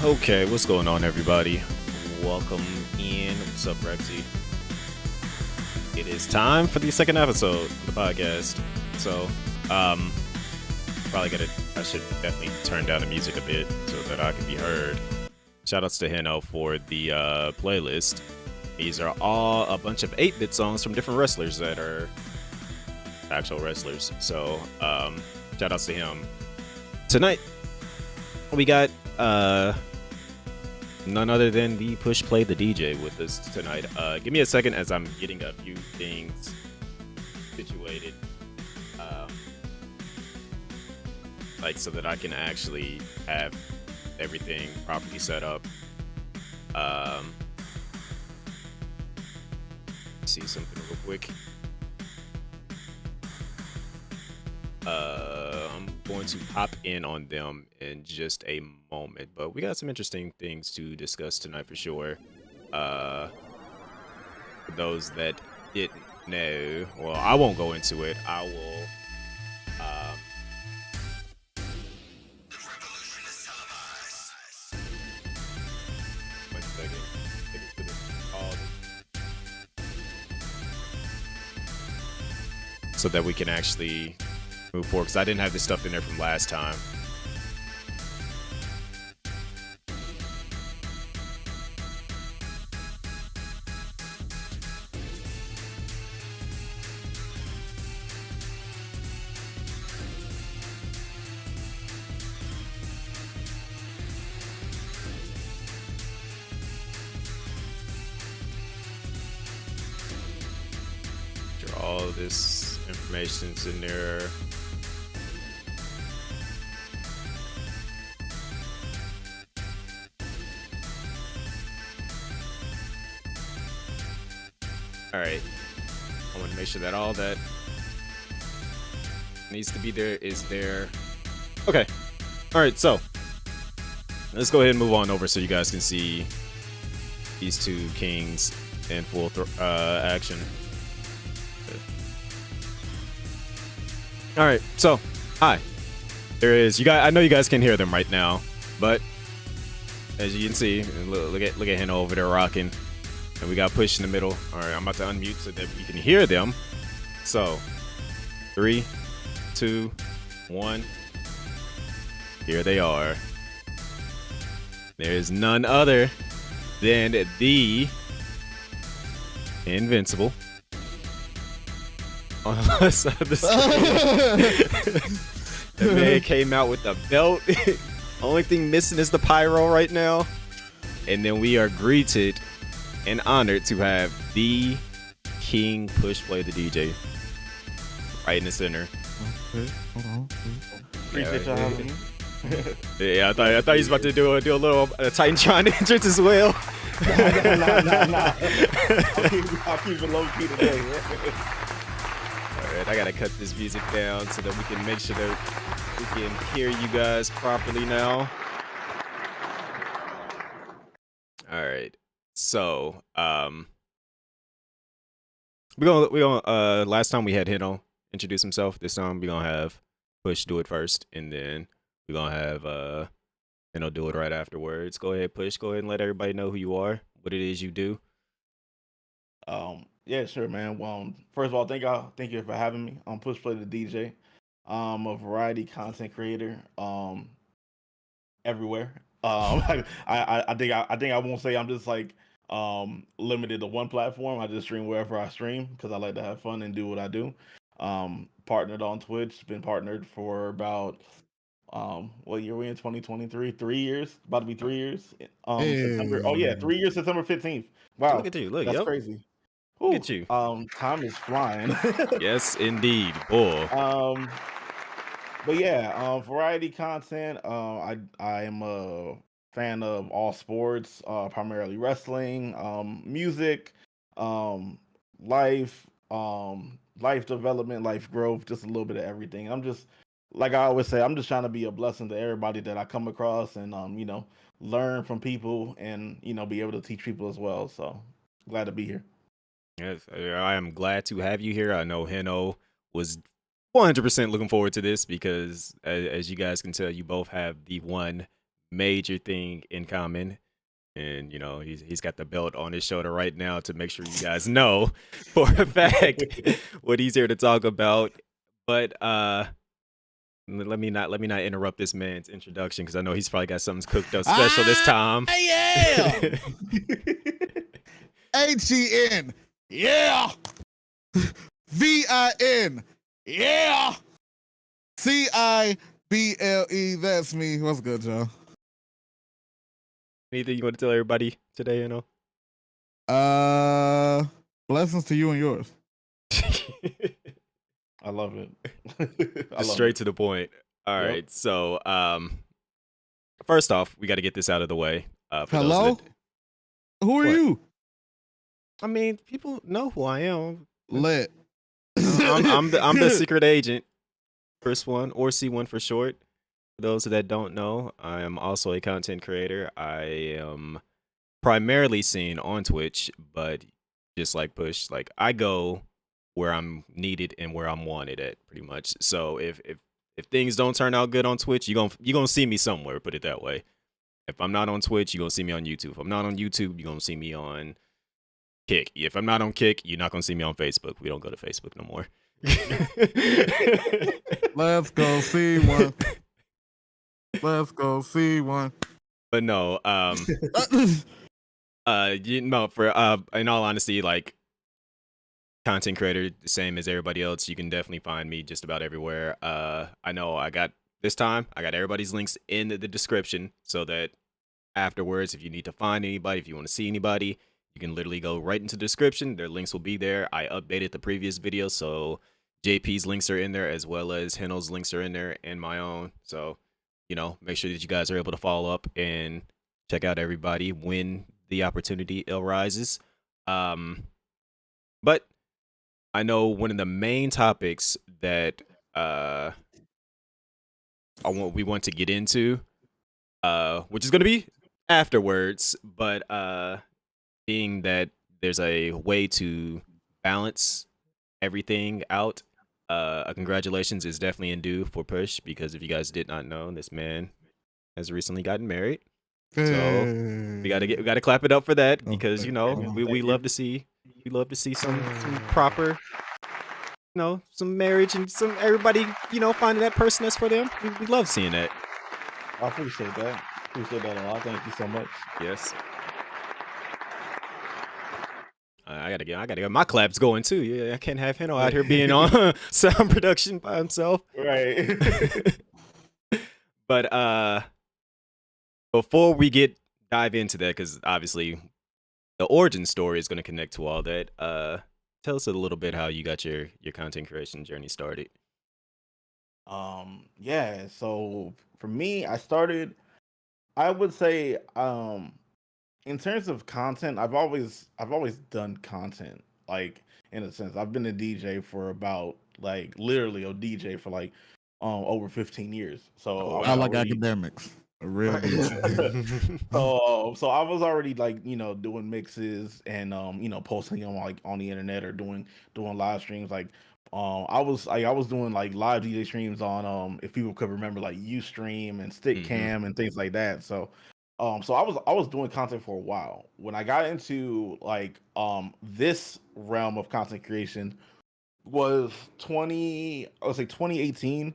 Okay, what's going on, everybody? Welcome in. What's up, Rexy? It is time for the second episode of the podcast. So, I should definitely turn down the music a bit so that I can be heard. Shoutouts to Heno for the playlist. These are all a bunch of 8-bit songs from different wrestlers that are actual wrestlers. So, shoutouts to him. Tonight, we got none other than the Push Play the DJ with us tonight. Give me a second as I'm getting a few things situated, like so that I can actually have everything properly set up. See something real quick. I'm going to pop in on them in just a moment, but we got some interesting things to discuss tonight for sure. For those that didn't know, well, I won't go into it. I will. One second. Take it to the call. So that we can actually move forward, because I didn't have this stuff in there from last time. Sure, all of this information's in there. All right, I want to make sure that all that needs to be there is there. Okay, all right, so let's go ahead and move on over so you guys can see these two kings in full action. All right, so hi, there is you guys. I know you guys can hear them right now, but as you can see, look at Hannah over there rocking. And we got Push in the middle. All right, I'm about to unmute so that we can hear them. So, 3, 2, 1. Here they are. There's none other than the Invincible. On the side of the screen. The man came out with the belt. Only thing missing is the pyro right now. And then we are greeted and honored to have the King Push Play the DJ right in the center. Okay, hold on. Appreciate y'all having me. Yeah, I thought he was about to do a little Titantron entrance as well. Nah. I'll keep it low key today. Alright, I gotta cut this music down so that we can make sure that we can hear you guys properly now. Alright. So, we gonna last time we had Hino introduce himself. This time we're gonna have Push do it first, and then we're gonna have Hino do it right afterwards. Go ahead, Push. Go ahead and let everybody know who you are, what it is you do. Yeah, sure, man. Well, first of all, thank you for having me on Push Play the DJ. I'm a variety content creator, everywhere. I think I won't say I'm just like limited to one platform. I just stream wherever I stream because I like to have fun and do what I do. Partnered on Twitch, been partnered for about what year we in 2023? 3 years, about to be 3 years. September. Oh yeah, 3 years, September 15th. Look Wow, at you. Look, that's yep. crazy. Look Ooh, at you. time is flying. Yes, indeed, boy. But yeah, variety content. I am a fan of all sports, primarily wrestling, music, life, life development, life growth, just a little bit of everything. I'm just like I always say, I'm just trying to be a blessing to everybody that I come across, and learn from people, and be able to teach people as well. So glad to be here. Yes, I am glad to have you here. I know Heno was 100% looking forward to this because, as you guys can tell, you both have the one major thing in common. And he's got the belt on his shoulder right now to make sure you guys know for a fact what he's here to talk about. But let me not interrupt this man's introduction because I know he's probably got something cooked up special this time. I am HEN. Yeah. VIN. Yeah. CIBLE. That's me. What's good, Joe? Anything you want to tell everybody today, Blessings to you and yours. I love it. Just straight to the point. All right. So, first off, we got to get this out of the way. Hello? Who are you? I mean, people know who I am. Lit. I'm the secret agent. First one, or C1 for short. For those that don't know, I am also a content creator. I am primarily seen on Twitch, but just like Push, like I go where I'm needed and where I'm wanted at, pretty much. So if things don't turn out good on Twitch, you're gonna see me somewhere, put it that way. If I'm not on Twitch, you're gonna see me on YouTube. If I'm not on YouTube, you're gonna see me on Kick. If I'm not on Kick, you're not gonna see me on Facebook. We don't go to Facebook no more. Let's go see one. Let's go see one. But no, for in all honesty, like content creator, the same as everybody else, you can definitely find me just about everywhere. I know I got everybody's links in the description so that afterwards, if you need to find anybody, if you want to see anybody, you can literally go right into the description. Their links will be there. I updated the previous video, so JP's links are in there as well as Heno's links are in there and my own. So, make sure that you guys are able to follow up and check out everybody when the opportunity arises. But I know one of the main topics that we want to get into, which is going to be afterwards, but being that there's a way to balance everything out, congratulations is definitely in due for Push, because if you guys did not know, this man has recently gotten married. So we gotta clap it up for that, because we love to see some proper, some marriage and some everybody finding that person that's for them. We love seeing that. I appreciate that. Appreciate that a lot. Thank you so much. Yes. I gotta get my claps going too. Yeah, I can't have Heno out here being on sound production by himself. Right. But before we dive into that, because obviously the origin story is going to connect to all that. Tell us a little bit how you got your content creation journey started. Yeah. So for me, I would say, in terms of content, I've always done content, like, in a sense. I've been a DJ for about, like, literally a DJ for like over 15 years. So I like academics. A real DJ. So I was already, like, doing mixes and posting them, like, on the internet, or doing live streams. Like, I was doing, like, live DJ streams on, if people could remember, like, Ustream and Stickcam and things like that. So so I was doing content for a while. When I got into, like, this realm of content creation was 2018.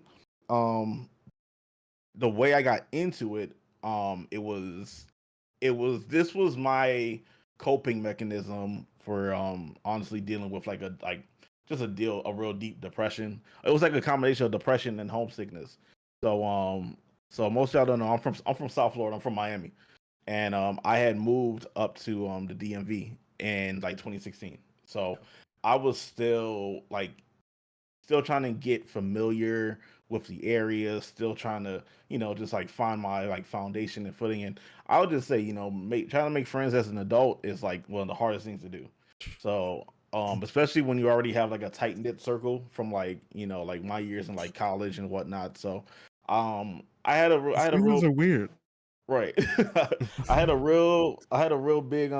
The way I got into it, this was my coping mechanism for honestly dealing with, like, a real deep depression. It was like a combination of depression and homesickness. So most of y'all don't know, I'm from South Florida. I'm from Miami, and I had moved up to the DMV in, like, 2016. So I was still trying to get familiar with the area, still trying to, just, like, find my, like, foundation and footing. And I would just say, trying to make friends as an adult is, like, one of the hardest things to do. So, especially when you already have, like, a tight knit circle from, like, like, my years in, like, college and whatnot. So, I had a real are weird. Right. I had a real big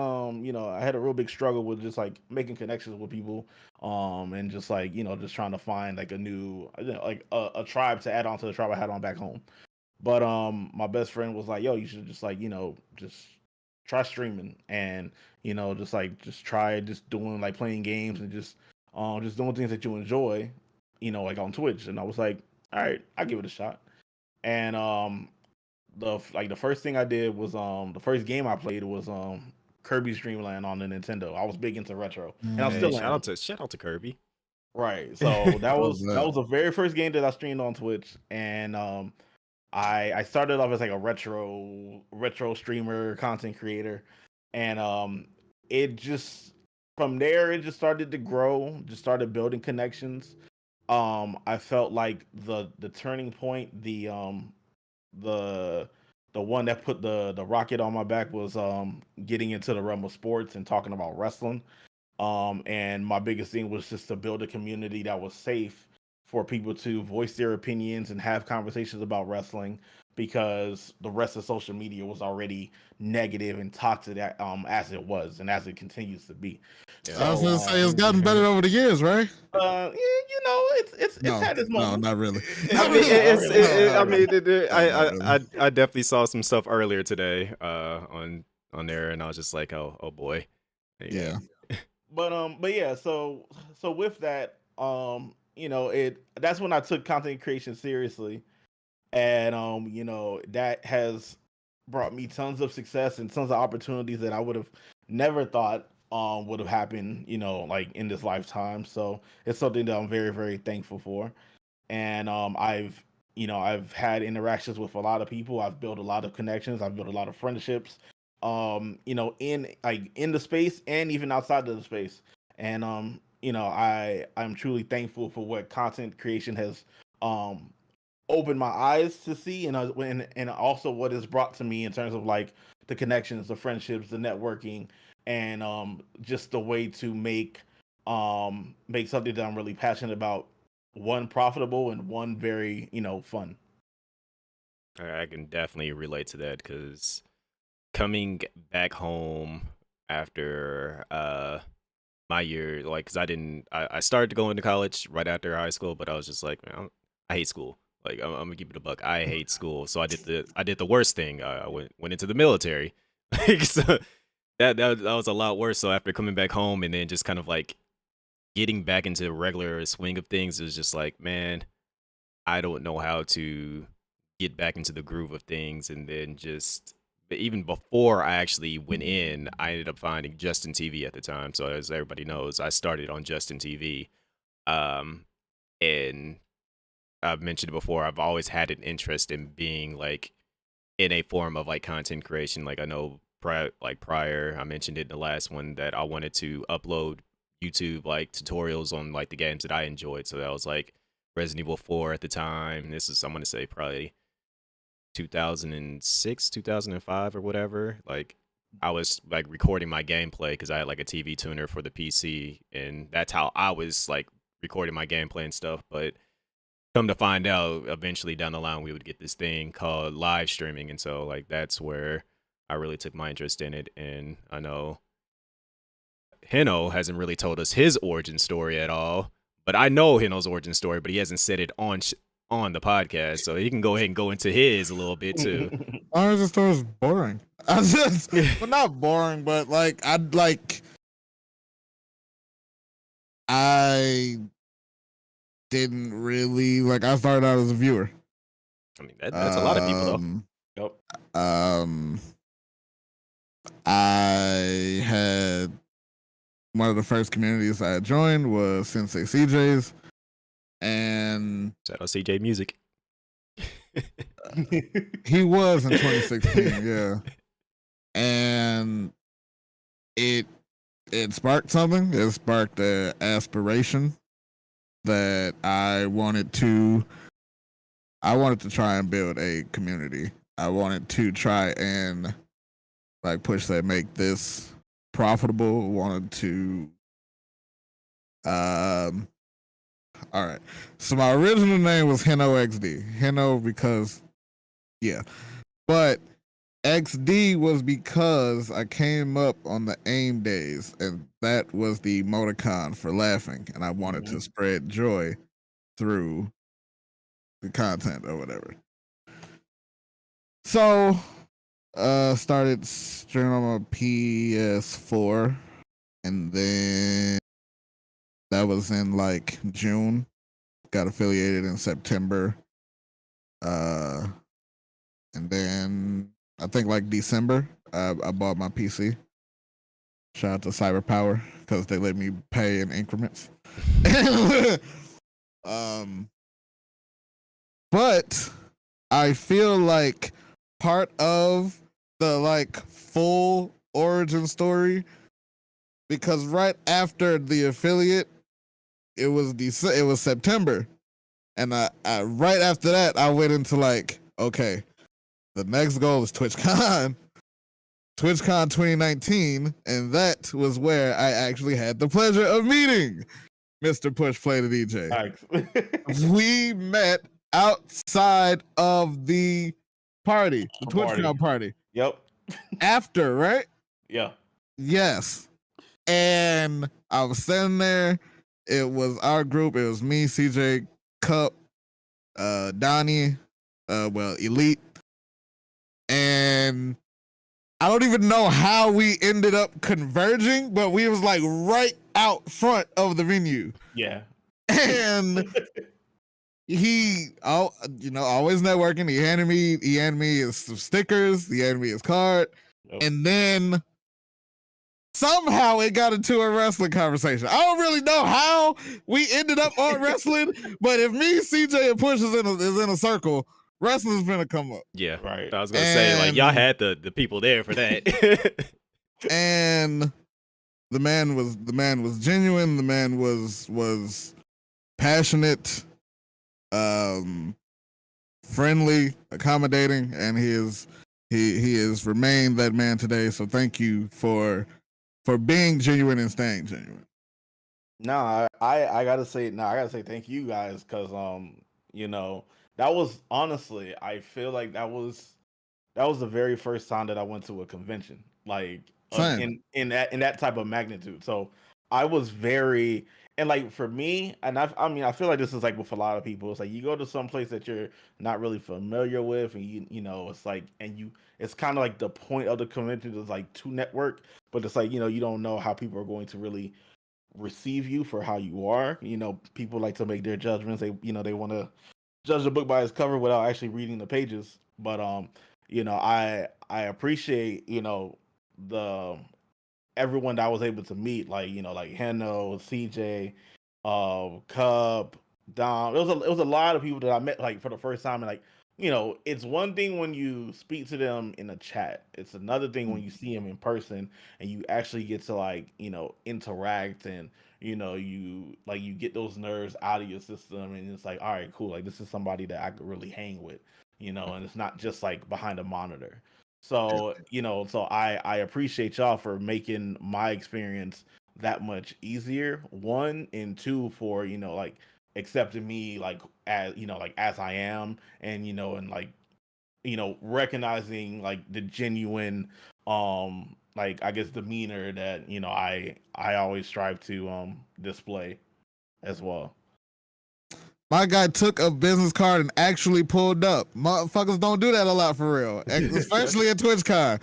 struggle with just, like, making connections with people, and just, like, just trying to find, like, a new, like, a tribe to add on to the tribe I had on back home. But my best friend was like, "Yo, you should just like just try streaming and just try just doing like playing games and just doing things that you enjoy, like on Twitch." And I was like, "All right, I'll give it a shot." And the first thing I did was the first game I played was Kirby's Dream Land on the Nintendo. I was big into retro, and I Hey, still shout am. out to Kirby. Right. So that Love was that that. was the very first game that I streamed on Twitch, and I started off as like a retro streamer, content creator, and it just from there it just started to grow, just started building connections. I felt like the turning point, the the one that put the rocket on my back was getting into the realm of sports and talking about wrestling. And my biggest thing was just to build a community that was safe for people to voice their opinions and have conversations about wrestling because the rest of social media was already negative and toxic as it was and as it continues to be. Yeah. I was So gonna say it's gotten better over the years, right? yeah, it's No, had its no, moments. not really. I Not mean, really. No, I not mean, really. No, not really. I definitely saw some stuff earlier today, on there, and I was just like, oh boy, yeah. Yeah. But yeah, so with that, that's when I took content creation seriously, and that has brought me tons of success and tons of opportunities that I would have never thought would have happened, like in this lifetime. So it's something that I'm very, very thankful for. And I've had interactions with a lot of people. I've built a lot of connections. I've built a lot of friendships. In the space and even outside of the space. And I'm truly thankful for what content creation has um opened my eyes to see, and also what is brought to me in terms of like the connections, the friendships, the networking, and just the way to make something that I'm really passionate about one profitable and one very fun. I can definitely relate to that because coming back home after my year, like, because I started to go into college right after high school, but I was just like, man, I hate school. Like, I'm gonna keep it a buck. I hate school, so I did the worst thing. I went into the military. Like, so that was a lot worse. So after coming back home and then just kind of like getting back into the regular swing of things, it was just like, man, I don't know how to get back into the groove of things. And then just, but even before I actually went in, I ended up finding Justin TV at the time. So as everybody knows, I started on Justin TV. Um, and I've mentioned it before, I've always had an interest in being like in a form of like content creation. Like I know prior, I mentioned it in the last one that I wanted to upload YouTube like tutorials on like the games that I enjoyed. So that was like Resident Evil 4 at the time. This is, I'm gonna say, probably 2006, 2005 or whatever. Like I was like recording my gameplay because I had like a TV tuner for the PC, and that's how I was like recording my gameplay and stuff. But come to find out, eventually down the line, we would get this thing called live streaming, and so like that's where I really took my interest in it. And I know Hino hasn't really told us his origin story at all, but I know Hino's origin story, but he hasn't said it on the podcast, so he can go ahead and go into his a little bit too. Origin story is boring. Well, not boring, but like I didn't really like. I started out as a viewer. I mean, that's a lot of people though. Yep. Um, I had one of the first communities I had joined was Sensei CJ's, and Shout out CJ Music. he was in 2016, yeah. And it sparked something. It sparked an aspiration that I wanted to try and build a community. I wanted to try and like push that, make this profitable. Wanted to all right. So my original name was Hino XD. Hino because yeah. But XD was because I came up on the AIM days, and that was the emoticon for laughing, and I wanted to spread joy through the content or whatever. So, started streaming on my PS4, and then that was in like June. Got affiliated in September. And then I think like December, I bought my PC. Shout out to Cyberpower because they let me pay in increments. um, but I feel like part of the like full origin story, because right after the affiliate, it was September, and I right after that I went into like, okay, the next goal is TwitchCon 2019, and that was where I actually had the pleasure of meeting Mr. Push Play the DJ. Nice. We met outside of the party, the TwitchCon party. Yep. After, right? Yeah. Yes. And I was sitting there. It was our group. It was me, CJ, Cup, Donnie, Elite. And I don't even know how we ended up converging, but we was like right out front of the venue. Yeah. And he, always networking. He handed me his stickers. He handed me his card. Yep. And then somehow it got into a wrestling conversation. I don't really know how we ended up on wrestling, but if me, CJ, and Push is in a circle, wrestling's gonna come up. Yeah, right. I was gonna say, like, y'all had the people there for that. And the man was genuine. The man was passionate, friendly, accommodating, and he has remained that man today. So thank you for being genuine and staying genuine. No, I gotta say thank you guys, because that was honestly, I feel like that was the very first time that I went to a convention, like in that type of magnitude. So I was very, and like for me, and I mean I feel like this is like with a lot of people, it's like you go to some place that you're not really familiar with, and you know it's like, and it's kind of like the point of the convention is like to network, but it's like, you don't know how people are going to really receive you for how you are. People like to make their judgments. They want to judge the book by its cover without actually reading the pages. But I appreciate the everyone that I was able to meet, like like Heno, CJ, Cub, Dom. It was a lot of people that I met like for the first time, and like it's one thing when you speak to them in a chat. It's another thing when you see them in person and you actually get to like interact, and you get those nerves out of your system, and it's like, all right, cool, like this is somebody that I could really hang with, and it's not just like behind a monitor. So so I appreciate y'all for making my experience that much easier, one, and two, for like accepting me like as like as I am, and and like recognizing like the genuine like I guess demeanor that I always strive to display as well. My guy took a business card and actually pulled up. Motherfuckers don't do that a lot for real, especially at TwitchCon.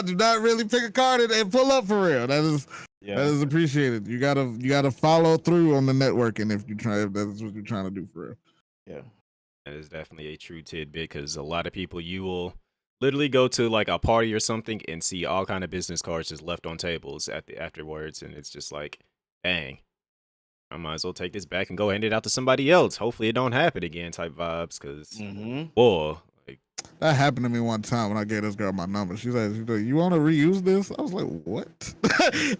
Do not really pick a card and pull up for real. That is appreciated. You gotta follow through on the networking if that's what you're trying to do for real. Yeah, that is definitely a true tidbit, because a lot of people, you will literally go to like a party or something and see all kind of business cards just left on tables afterwards, and it's just like, dang, I might as well take this back and go hand it out to somebody else. Hopefully it don't happen again type vibes, because whoa, like that happened to me one time when I gave this girl my number. She said, "You want to reuse this?" I was like, "What?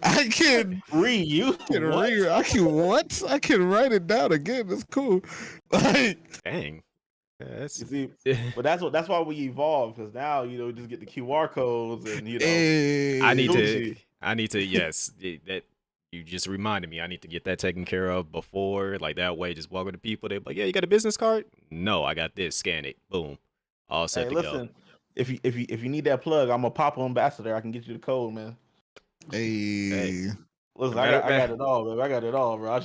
I can reuse? I can what? I can write it down again. It's cool." Like, dang. You see, but that's why we evolve, because now we just get the QR codes, and I need to yes, that you just reminded me, I need to get that taken care of before, like that way, just walking to people, they're like, yeah, you got a business card? No, I got this, scan it, boom, all set to go. If you need that plug, I'm a Papa ambassador, I can get you the code, man. Hey. Listen, I got it all, man. I got it all, bro. I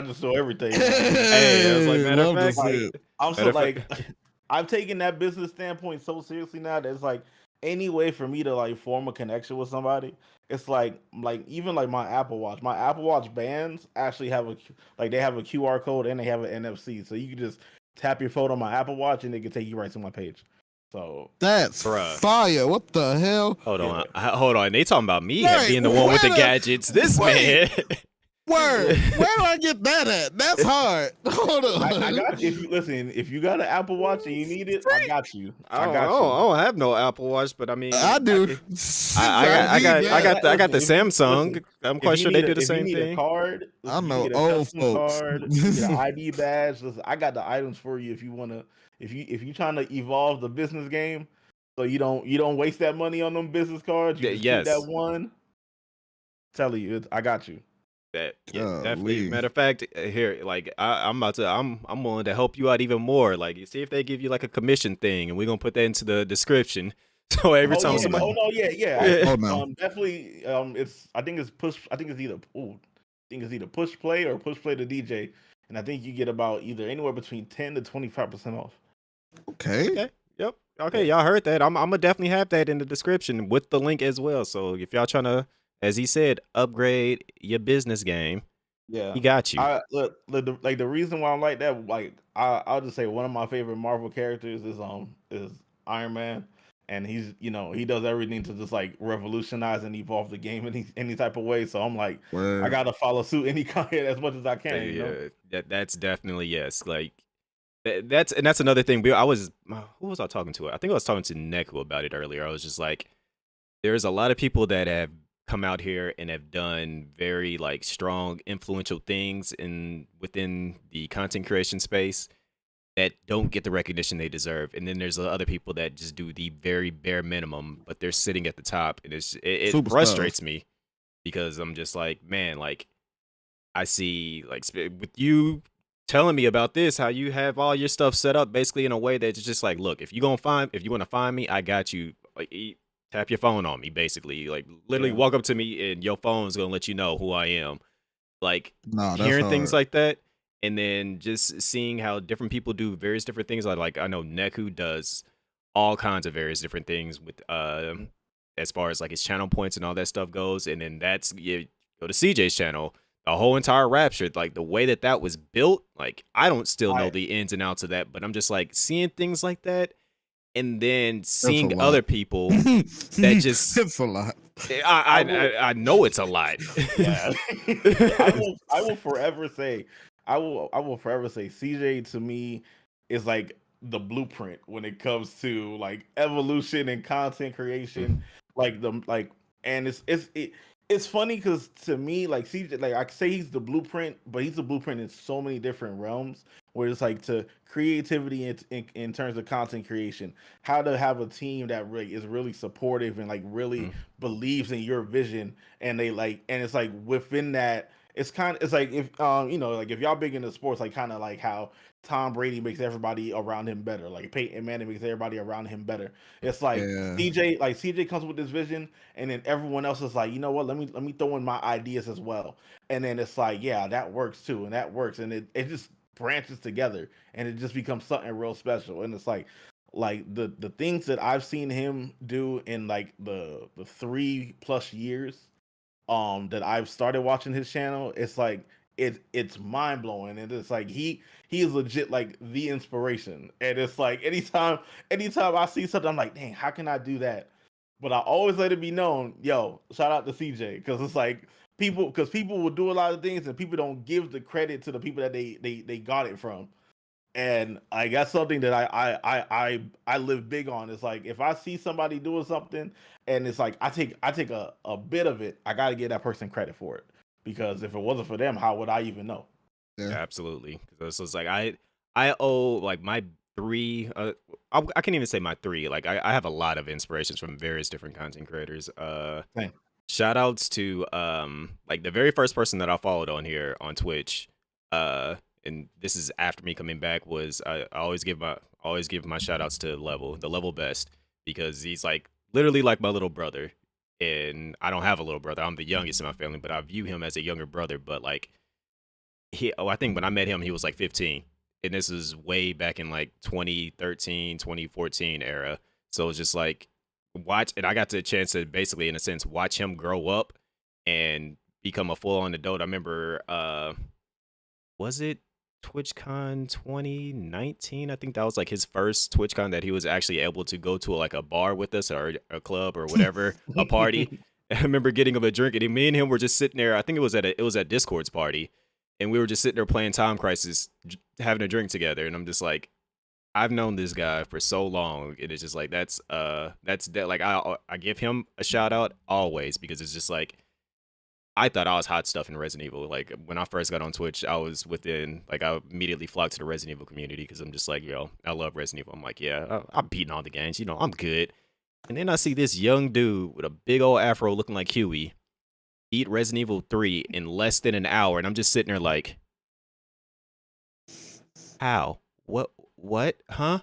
just know everything. Hey, I was like, matter of fact, I'm so like, I've taken that business standpoint so seriously now that it's like any way for me to like form a connection with somebody. It's like even like my Apple Watch. My Apple Watch bands actually have like they have a QR code and they have an NFC, so you can just tap your phone on my Apple Watch and it can take you right to my page. So That's Bruh. fire. What the hell? Hold Yeah. on. Hold on. They talking about me Wait, being the one with the wait a- gadgets. This wait. man. Word. Where do I get that at? That's hard. Hold on. I got you. If you listen, if you got an Apple Watch and you need it, I got you. I got you. I don't have no Apple Watch, but I mean, I do. I got the Listen, Samsung. listen, I'm quite sure they do the same If you need thing. a card, I you know get a old custom folks. card, you get an ID badge. Listen, I got the items for you if you wanna. If you trying to evolve the business game, so you don't waste that money on them business cards. You just keep that Yes. one. Telling you, I got you. That definitely. Golly. Matter of fact, here, like I'm willing to help you out even more. Like, you see if they give you like a commission thing, and we're gonna put that into the description. So every Oh time yeah, somebody, oh no, yeah. Yeah. Oh no. Definitely. I think it's push. I think it's either. Ooh, I think it's either push play or push play the DJ, and I think you get about either anywhere between 10 to 25% off. Okay. Okay. Yep. Okay, y'all heard that. I'm gonna definitely have that in the description with the link as well. So if y'all trying to, as he said, upgrade your business game, Yeah, he got you. I look the reason why I'm like that. Like I'll just say one of my favorite Marvel characters is Iron Man, and he's he does everything to just like revolutionize and evolve the game in any type of way. So I'm like I Word. gotta follow suit any kind as much as I can. You know? That's definitely yes. Like that's another thing. Who was I talking to? I think I was talking to Neku about it earlier. I was just like, there's a lot of people that have come out here and have done very like strong, influential things within the content creation space that don't get the recognition they deserve. And then there's other people that just do the very bare minimum, but they're sitting at the top, and it Superstars. frustrates me because I'm just like, man, like I see like with you telling me about this, how you have all your stuff set up basically in a way that's just like, look, if you want to find me, I got you. Like, tap your phone on me, basically. Like, literally Yeah. walk up to me and your phone's gonna let you know who I am. Like, No, that's hearing things hard. like that, and then just seeing how different people do various different things. Like I know Neku does all kinds of various different things with as far as like his channel points and all that stuff goes. And then you go to CJ's channel. The whole entire Rapture, like the way that was built, like I don't still know the ins and outs of that, but I'm just like seeing things like that, and then seeing lot. other people that just It's a lot. I know it's a lot. Yeah. I will forever say CJ to me is like the blueprint when it comes to like evolution and content creation. And it's funny because to me, like CJ, like I say he's the blueprint, but he's the blueprint in so many different realms. Where it's like to creativity in terms of content creation, how to have a team that really is really supportive and like really believes in your vision, and it's like within that, it's like if like if y'all big into sports, like kind of like how Tom Brady makes everybody around him better, like Peyton Manning makes everybody around him better. It's like Yeah. CJ comes with this vision, and then everyone else is like, you know what, let me throw in my ideas as well, and then it's like, yeah, that works too, and that works, and it just branches together, and it just becomes something real special. And it's like the things that I've seen him do in like the 3+ years that I've started watching his channel, it's like it's mind blowing, and it's like he is legit like the inspiration. And it's like anytime I see something, I'm like, dang, how can I do that? But I always let it be known, yo, shout out to CJ, because it's like people will do a lot of things and people don't give the credit to the people that they got it from. And I got something that I live big on. It's like if I see somebody doing something and it's like I take a bit of it, I gotta give that person credit for it. Because if it wasn't for them, how would I even know? Yeah. Absolutely. So it's like I owe like my three. I can't even say my three. Like I have a lot of inspirations from various different content creators. Same. Shout outs to like the very first person that I followed on here on Twitch. And this is after me coming back, was I always give my shout outs to the level best, because he's like literally like my little brother. And I don't have a little brother. I'm the youngest in my family, but I view him as a younger brother. But like I think when I met him, he was like 15. and this is way back in like 2013, 2014 era. So it's just like watch, and I got the chance to basically, in a sense, watch him grow up and become a full on adult. I remember, was it TwitchCon 2019? I think that was like his first TwitchCon that he was actually able to go to like a bar with us or a club or whatever, a party. I remember getting him a drink, and me and him were just sitting there. I think it was at Discord's party, and we were just sitting there playing Time Crisis, having a drink together. And I'm just like, I've known this guy for so long, and it's just like that's that. Like I give him a shout out always because it's just like I thought I was hot stuff in Resident Evil. Like when I first got on Twitch, I was within like I immediately flocked to the Resident Evil community because I'm just like, yo, I love Resident Evil. I'm like, yeah, I'm beating all the games, I'm good. And then I see this young dude with a big old afro looking like Huey beat Resident Evil 3 in less than an hour, and I'm just sitting there like, how? What? Huh?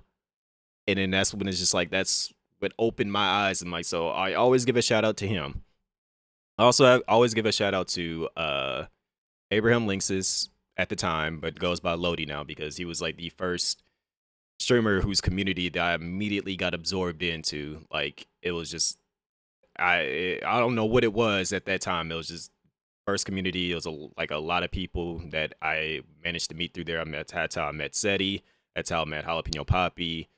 And then that's when it's just like that's what opened my eyes. And like, so I always give a shout out to him. Also, I always give a shout out to Abraham Links's at the time, but goes by Lodi now because he was like the first streamer whose community that I immediately got absorbed into. Like it was just I don't know what it was at that time. It was just first community. It was like a lot of people that I managed to meet through there. That's how I met Seti. That's how I met Jalapeno Poppy.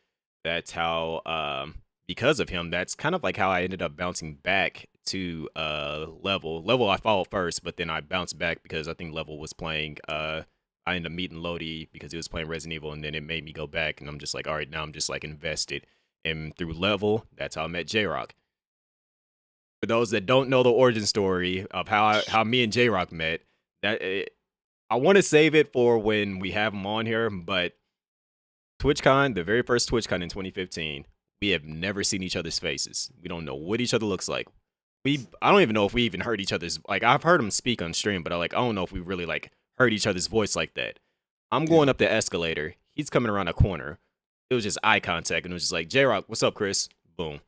That's how because of him, that's kind of like how I ended up bouncing back to Level. Level I followed first, but then I bounced back because I think Level was playing I ended up meeting Lodi because he was playing Resident Evil, and then it made me go back, and I'm just like, all right, now I'm just like invested. And through Level, that's how I met J-Rock. For those that don't know the origin story of how me and J-Rock met, I want to save it for when we have him on here, but TwitchCon, the very first TwitchCon in 2015, we have never seen each other's faces. We don't know what each other looks like. I don't even know if we even heard each other's, like, I've heard him speak on stream, but I don't know if we really like heard each other's voice like that. I'm going up the escalator. He's coming around a corner. It was just eye contact, and it was just like, J-Rock, what's up, Chris? Boom.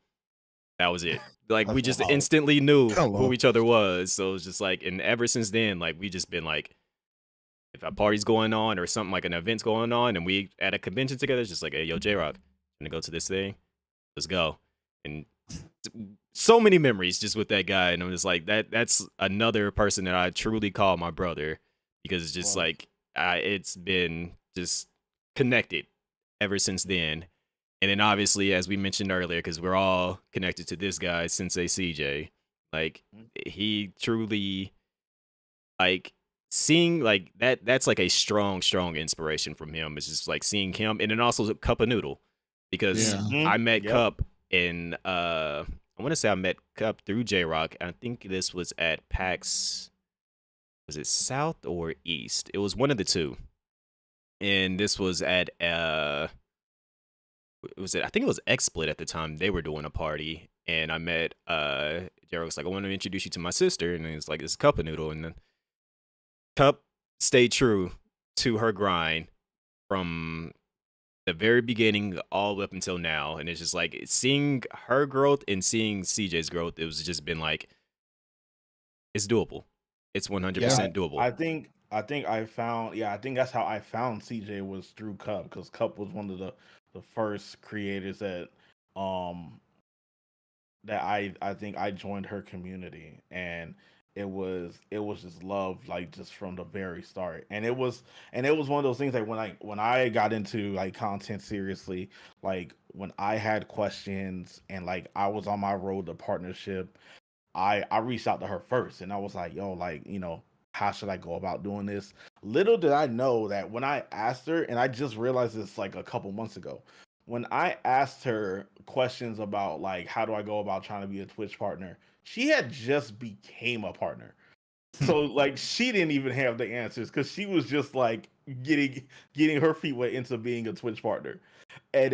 That was it. Like, we just instantly knew who each other was. So it was just like, and ever since then, like, we just been like, if a party's going on or something like an event's going on and we at a convention together, it's just like, hey, yo, J-Rock, gonna go to this thing? Let's go. And so many memories just with that guy. And I'm just like, that's another person that I truly call my brother because it's just like, it's been just connected ever since then. And then obviously, as we mentioned earlier, because we're all connected to this guy, Sensei CJ, like he truly, like seeing like that's like a strong inspiration from him. It's just like seeing him, and then also Cup of Noodle, because I met Cup in I want to say I met Cup through J-Rock. I think this was at PAX. Was it South or East? It was one of the two, and this was at was it? I think it was XSplit at the time. They were doing a party, and I met J-Rock was like, I want to introduce you to my sister, and it's like, it's Cup of Noodle, and then Cup stayed true to her grind from the very beginning all up until now, and it's just like seeing her growth and seeing CJ's growth. It was just been like, it's doable. It's 100% doable. I think I found I think that's how I found CJ was through Cup, because Cup was one of the first creators that that I think I joined her community, and it was just love, like just from the very start. And it was one of those things like when I got into like content seriously, like when I had questions and like I was on my road to partnership, I reached out to her first, and I was like, yo, like, how should I go about doing this? Little did I know that when I asked her, and I just realized this like a couple months ago, when I asked her questions about like how do I go about trying to be a Twitch partner, she had just became a partner. So like she didn't even have the answers because she was just like getting her feet wet into being a Twitch partner. And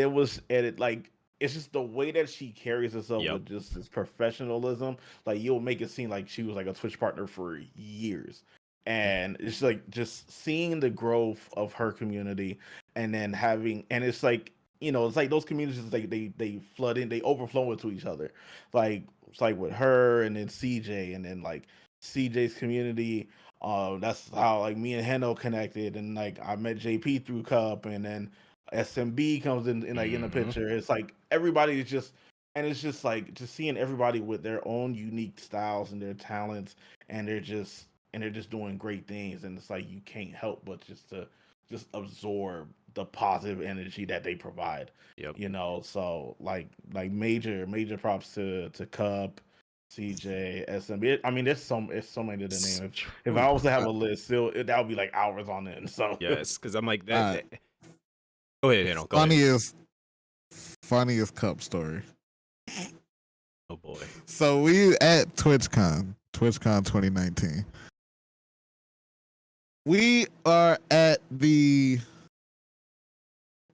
it's just the way that she carries herself with just this professionalism. Like you'll make it seem like she was like a Twitch partner for years. And it's like just seeing the growth of her community, and then it's like, it's like those communities, like they flood in, they overflow into each other. Like it's like with her and then CJ, and then like CJ's community That's how like me and Heno connected, and like I met JP through Cup, and then SMB comes in like in the picture. It's like everybody is just, and it's just like just seeing everybody with their own unique styles and their talents, and they're just doing great things, and it's like you can't help but just absorb the positive energy that they provide. Yep. You know, so like major props to Cup, CJ, SMB. I mean, there's so many to the name. If I was to have a list, still that would be like hours on end. So yes, because I'm like that. Go ahead, Hannah. Go ahead. Funniest Cup story. Oh boy. So we at TwitchCon 2019. We are at the.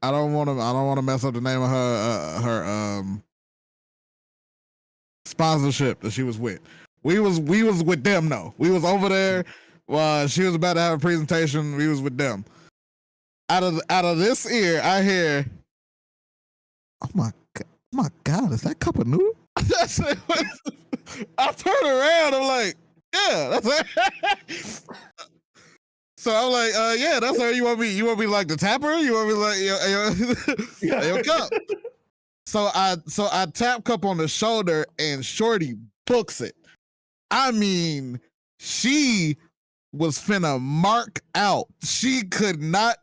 I don't want to mess up the name of her sponsorship that she was with. We was with them. No, we was over there. She was about to have a presentation. We was with them. Out of this ear, I hear, "Oh my god, is that cup of noodle?" I turn around. I'm like, "Yeah, that's it." So I'm like, "Yeah, that's her. You want me like the tapper? You want me like your cup?" So I tap Cup on the shoulder, and Shorty books it. I mean, she was finna mark out. She could not.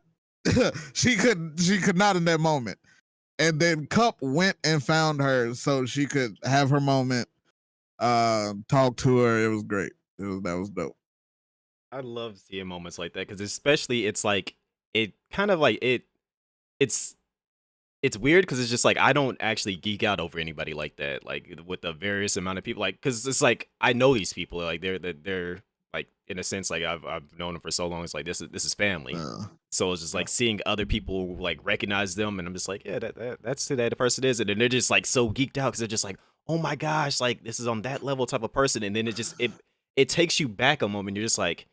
she could not in that moment. And then Cup went and found her so she could have her moment. Talk to her. It was great. That was dope. I love seeing moments like that because especially it's like it kind of like it's weird because it's just like I don't actually geek out over anybody like that, like with the various amount of people, like because it's like I know these people, like they're like in a sense like I've known them for so long. It's like this is family. So it's just like seeing other people like recognize them, and I'm just like, yeah, that's who that person is, and then they're just like so geeked out because they're just like, oh my gosh, like this is on that level type of person, and then it takes you back a moment. You're just like,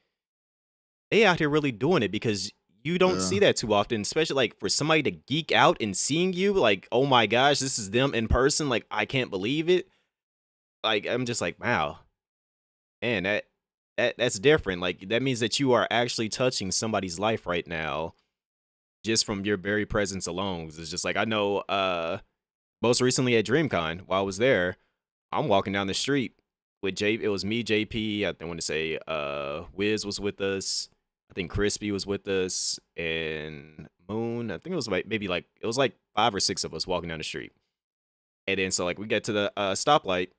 they out here really doing it because you don't see that too often, especially like for somebody to geek out and seeing you like, oh my gosh, this is them in person. Like, I can't believe it. Like, I'm just like, wow, man, that's different. Like, that means that you are actually touching somebody's life right now just from your very presence alone. It's just like, I know most recently at DreamCon, while I was there, I'm walking down the street with it was me, JP, I want to say Wiz was with us. I think Crispy was with us, and Moon. I think it was like maybe like it was like 5 or 6 of us walking down the street. And then so like we get to the stoplight,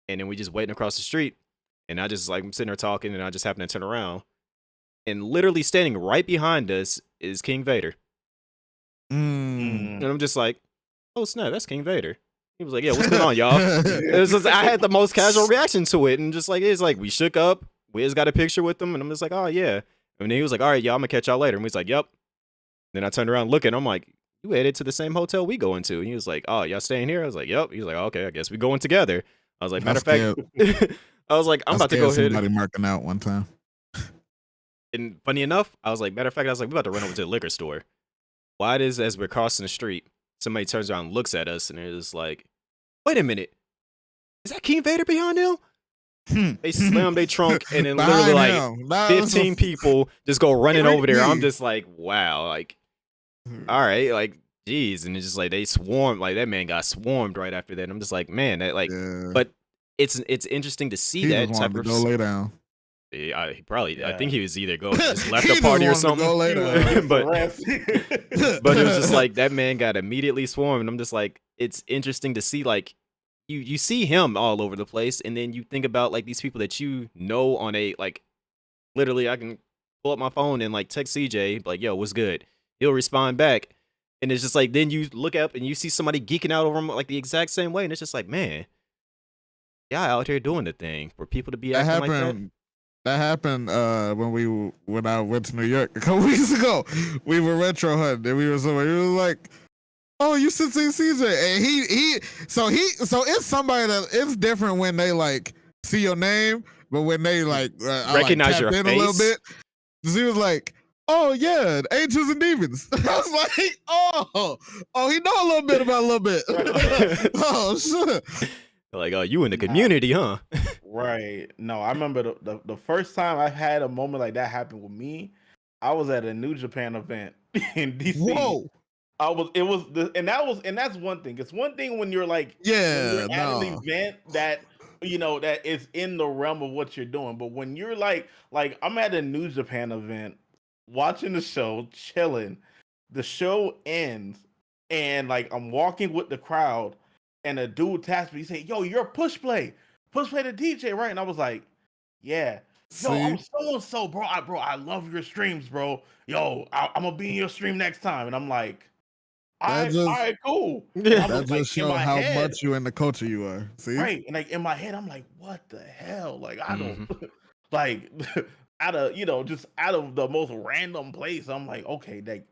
and then we just waiting across the street, and I just like I'm sitting there talking, and I just happen to turn around, and literally standing right behind us is King Vader. And I'm just like, oh snap, that's King Vader. He was like, yeah, what's going on, y'all? It was just, I had the most casual reaction to it, and just like it's like we shook up. Wiz got a picture with him, and I'm just like, oh yeah. And then he was like, all right, y'all, I'm gonna catch y'all later. And he's like, yep. Then I turned around looking, I'm like, you headed to the same hotel we going to? And he was like, oh, y'all staying here? I was like, yep. He was like, okay, I guess we going together. I was like, matter of fact, I was like, I'm about to go ahead. Somebody marking out one time. And funny enough, I was like, matter of fact, I was like, we're about to run over to the liquor store. Why it is as we're crossing the street, somebody turns around and looks at us, and it's like, wait a minute, is that King Vader behind them? They slam their trunk, and then literally like 15 people just go running over there. I'm just like, wow, like, all right, like, geez. And it's just like they swarmed, like that man got swarmed right after that. And I'm just like, man, that like, but it's interesting to see that type of. Go lay down. Yeah, he probably. Yeah. I think he was either just left the party or something. but it was just like that man got immediately swarmed, and I'm just like, it's interesting to see like. You see him all over the place, and then you think about like these people that you know on a like literally I can pull up my phone and like text CJ like, yo, what's good? He'll respond back, and it's just like then you look up and you see somebody geeking out over him like the exact same way, and it's just like, man, y'all out here doing the thing for people to be acting like that. That happened when I went to New York a couple weeks ago. We were retro hunting, and we were somewhere. He was like, oh, you should see CJ. And so it's somebody that it's different when they like see your name, but when they like recognize your face a little bit. He was like, oh yeah, angels and demons. I was like, oh, he know a little bit about a little bit. Oh shit. Like, oh, you in the community, huh? Right. No, I remember the first time I had a moment like that happen with me. I was at a New Japan event in DC. Whoa. And that's one thing. It's one thing when you're Yeah, at an no. event that that is in the realm of what you're doing. But when you're like I'm at a New Japan event, watching the show, chilling, the show ends, and like I'm walking with the crowd, and a dude taps me, he say, "Yo, you're push play the DJ, right?" And I was like, "Yeah." Yo, I'm See, so and so, bro. I love your streams, bro. Yo, I'm gonna be in your stream next time. And I'm like, that all just right, cool. And I Yeah. was that like, just in show my how head, much you in the culture you are. See, right? And like in my head, I'm like, what the hell? Like, I don't Hmm. like out of just out of the most random place. I'm like, okay, like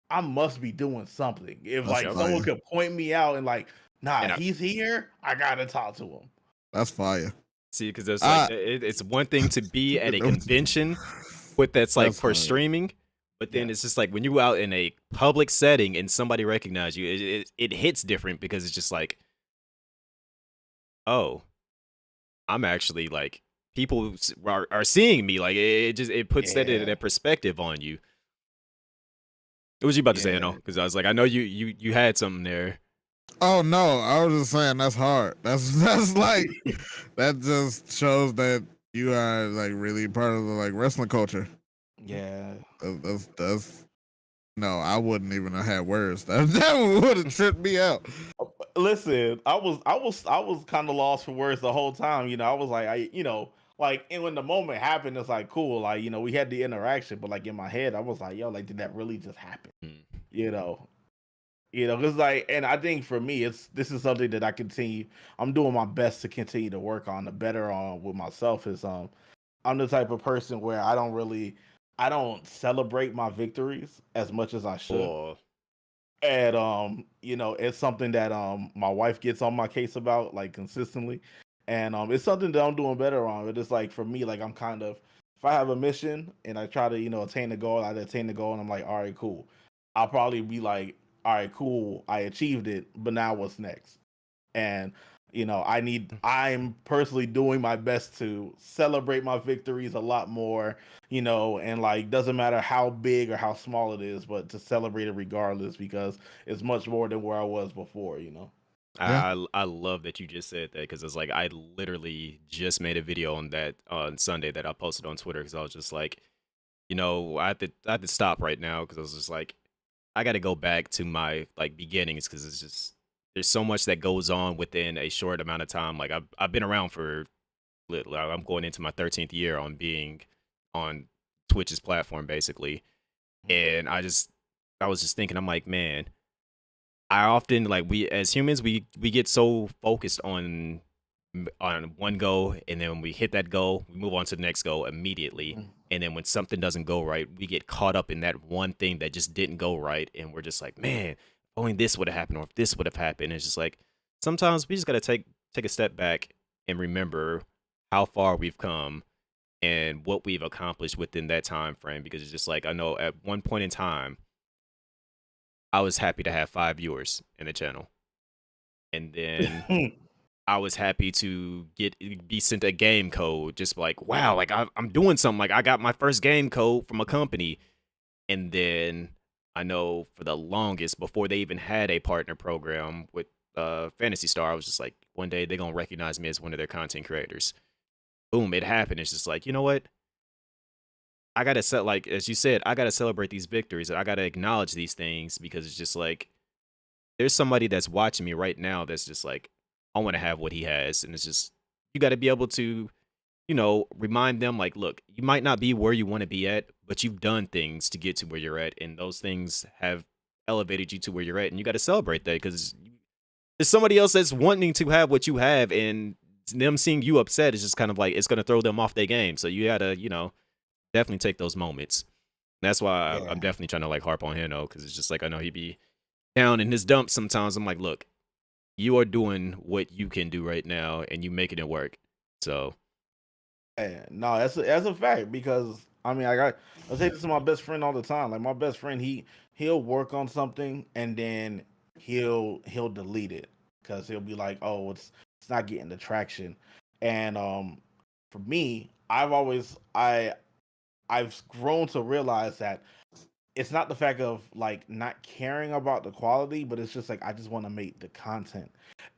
I must be doing something. If that's like Yep. someone fire. could point me out and like, nah, And I he's here, I gotta talk to him. That's fire. see because there's like I it's one thing to be at a convention with that's like that's for fire. streaming, but then Yeah. it's just like when you out in a public setting and somebody recognize you, it hits different because it's just like, oh, I'm actually like people are seeing me. Like it just it puts that in Yeah. that perspective on you. What was you about to say, Ano? Yeah. Because I was like, I know you had something there. Oh no, I was just saying that's hard. That's like that just shows that you are like really part of the like wrestling culture. Yeah. That's no, I wouldn't even have had words. That would have tripped me out. Listen, I was kind of lost for words the whole time. I was like, like, and when the moment happened, it's like cool. Like, we had the interaction, but like in my head, I was like, yo, like, did that really just happen? Mm. You know, because like, and I think for me, this is something that I'm doing my best to continue to work on, the better on with myself. Is I'm the type of person where I don't celebrate my victories as much as I should. Oh, And it's something that my wife gets on my case about like consistently. And it's something that I'm doing better on. But it's like for me, like I'm kind of, if I have a mission and I try to, attain the goal, I attain the goal and I'm like, all right, cool. I'll probably be like, all right, cool, I achieved it, but now what's next? And I'm personally doing my best to celebrate my victories a lot more, and like doesn't matter how big or how small it is, but to celebrate it regardless because it's much more than where I was before. Yeah. I love that you just said that because it's like I literally just made a video on that on Sunday that I posted on Twitter because I was just like, I had to stop right now because I was just like, I got to go back to my like beginnings because it's just there's so much that goes on within a short amount of time. Like I've been around for I'm going into my 13th year on being on Twitch's platform basically, and I was just thinking I'm like, man, I often like we as humans we get so focused on one goal and then when we hit that goal we move on to the next goal immediately, and then when something doesn't go right we get caught up in that one thing that just didn't go right and we're just like, man, if only this would have happened or if this would have happened. It's just like sometimes we just got to take a step back and remember how far we've come and what we've accomplished within that time frame, because it's just like I know at one point in time I was happy to have 5 viewers in the channel, and then I was happy to be sent a game code. Just like, wow, like I'm doing something. Like I got my first game code from a company, and then I know for the longest before they even had a partner program with Fantasy Star, I was just like, one day they're gonna recognize me as one of their content creators. Boom, it happened. It's just like, you know what? I gotta set like as you said, I gotta celebrate these victories. I gotta acknowledge these things because it's just like there's somebody that's watching me right now that's just like, I want to have what he has. And it's just, you got to be able to, remind them like, look, you might not be where you want to be at, but you've done things to get to where you're at. And those things have elevated you to where you're at. And you got to celebrate that because there's somebody else that's wanting to have what you have. And them seeing you upset is just kind of like, it's going to throw them off their game. So you got to, definitely take those moments. That's why I'm Yeah. definitely trying to like harp on Hino because it's just like, I know he'd be down in his dumps sometimes. I'm like, look, you are doing what you can do right now and you making it work. So Yeah, no, that's a fact because I mean I say this to my best friend all the time. Like my best friend, he'll work on something and then he'll delete it because he'll be like, oh, it's not getting the traction. And for me, I've grown to realize that it's not the fact of like not caring about the quality, but it's just like I just want to make the content.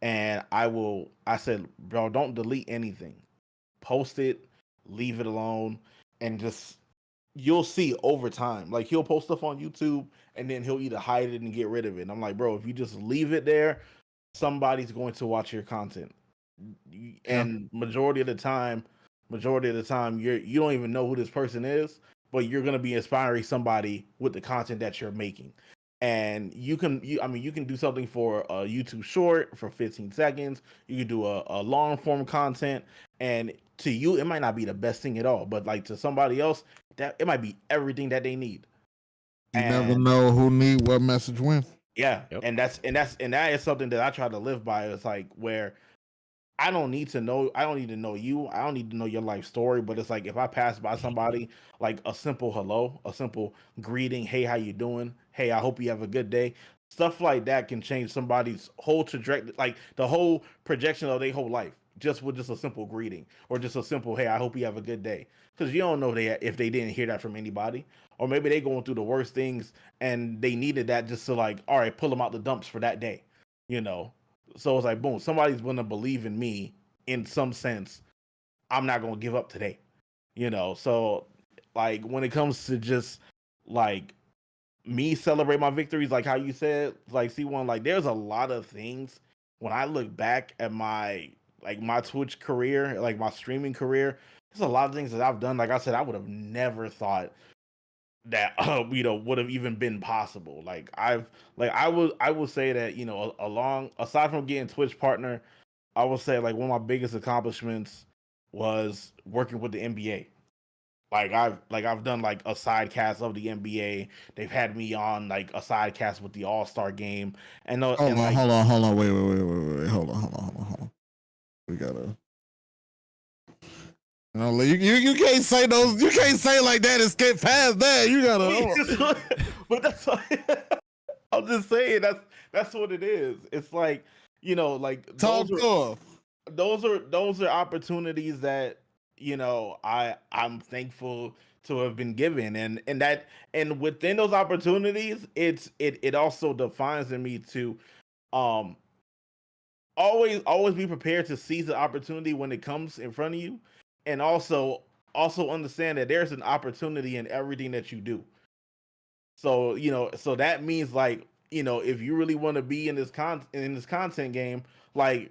And I said, bro, don't delete anything. Post it, leave it alone, and just you'll see over time. Like he'll post stuff on YouTube and then he'll either hide it and get rid of it. And I'm like, bro, if you just leave it there, somebody's going to watch your content. Yeah. And majority of the time you don't even know who this person is, but you're going to be inspiring somebody with the content that you're making. And you can do something for a YouTube short for 15 seconds. You can do a long form content, and to you it might not be the best thing at all, but like to somebody else, that it might be everything that they need. You never And know who need what message when. yeah, Yep. and that is something that I try to live by. It's like where I don't need to know. I don't need to know you. I don't need to know your life story. But it's like if I pass by somebody, like a simple hello, a simple greeting, hey, how you doing? Hey, I hope you have a good day. Stuff like that can change somebody's whole trajectory, like the whole projection of their whole life, just with just a simple greeting or just a simple, hey, I hope you have a good day. Because you don't know if they didn't hear that from anybody, or maybe they going through the worst things and they needed that just to like, all right, pull them out the dumps for that day, you know. So it's like, boom, somebody's gonna believe in me in some sense. I'm not gonna give up today, you know. So, like, when it comes to just like me celebrate my victories, like how you said, like C1, like there's a lot of things when I look back at my Twitch career, like my streaming career. There's a lot of things that I've done. Like I said, I would have never thought that would have even been possible. Like I would say that along aside from getting Twitch partner, I would say like one of my biggest accomplishments was working with the NBA. I've done like a side cast of the NBA. They've had me on like a side cast with the All Star game, and Hold on, like hold on, wait. Hold on. We gotta. No, you can't say those. You can't say like that and skip past that. You gotta. but that's I'm just saying that's what it is. It's like like Talk to him. those are opportunities that I'm thankful to have been given, and within those opportunities it also defines in me to um always be prepared to seize the opportunity when it comes in front of you, and also understand that there's an opportunity in everything that you do. So so that means like if you really want to be in this content game, like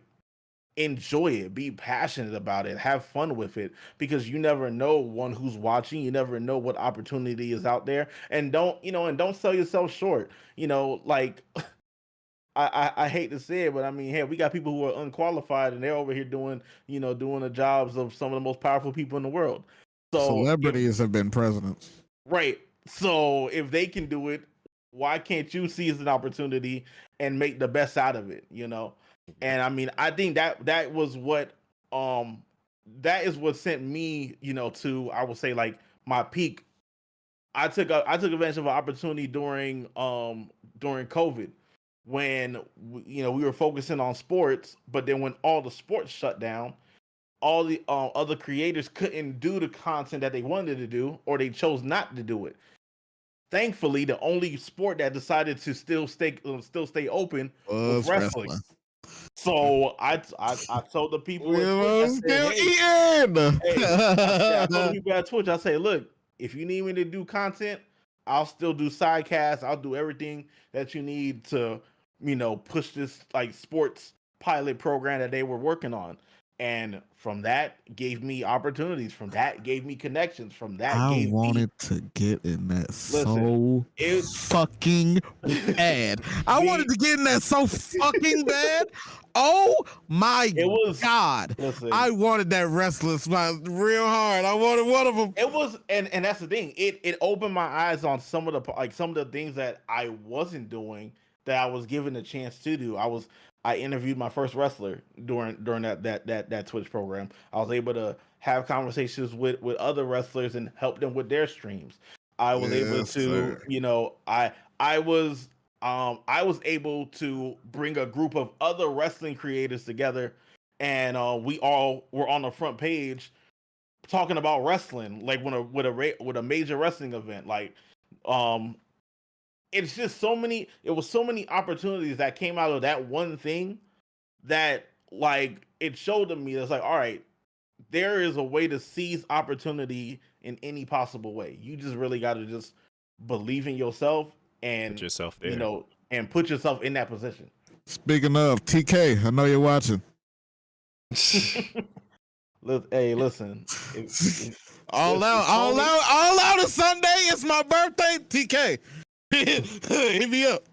enjoy it, be passionate about it, have fun with it, because you never know one who's watching, you never know what opportunity is out there, and don't sell yourself short. Like I hate to say it, but I mean, hey, we got people who are unqualified and they're over here doing the jobs of some of the most powerful people in the world. So if Celebrities have been presidents. right, so if they can do it, why can't you seize an opportunity and make the best out of it? And I mean, I think that was what that is what sent me, to, I would say, like my peak. I took advantage of an opportunity during COVID, when we were focusing on sports, but then when all the sports shut down, all the other creators couldn't do the content that they wanted to do, or they chose not to do it. Thankfully, the only sport that decided to still stay open was Was wrestling. wrestling. So I told the people We at Twitch, I was said, still hey, I told the eating. people at Twitch, I say, look, if you need me to do content, I'll still do sidecasts. I'll do everything that you need to, push this like sports pilot program that they were working on. And from that gave me opportunities. From that gave me connections. From that I gave me wanted to get in that listen. so It fucking bad. I wanted me to get in that so fucking bad. Oh my it was god. listen. I wanted that restless spot real hard. I wanted one of them. It was, and that's the thing. It opened my eyes on some of the things that I wasn't doing that I was given a chance to do. I interviewed my first wrestler during that Twitch program. I was able to have conversations with other wrestlers and help them with their streams. I was able Yes, to, sir. I was able to bring a group of other wrestling creators together, and we all were on the front page talking about wrestling, like with a major wrestling event, like um it's just so many. It was so many opportunities that came out of that one thing that like it showed to me. It's like, all right, there is a way to seize opportunity in any possible way. You just really got to just believe in yourself Put and yourself there. and put yourself in that position. Speaking of TK, I know you're watching. Hey, listen. All out is Sunday. It's my birthday. TK, hit me up.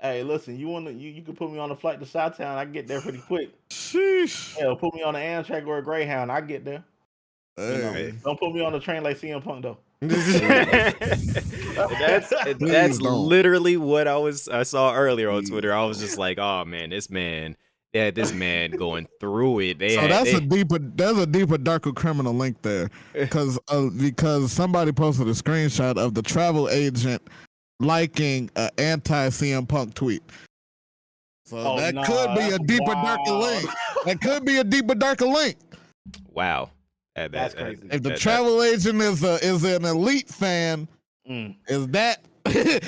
Hey, listen. You can put me on a flight to Chi-Town. I can get there pretty quick. Sheesh. Yeah, put me on an Amtrak or a Greyhound. I get there. Hey. Don't put me on the train like CM Punk though. That's don't. literally what I saw earlier on Twitter. I was just like, oh man, this man going through it. That's a deeper, darker criminal link there, because somebody posted a screenshot of the travel agent liking an anti CM Punk tweet. So that could be a deeper, darker link. That could be a deeper, darker link. Wow. That's crazy. If the travel agent is an elite fan, is that is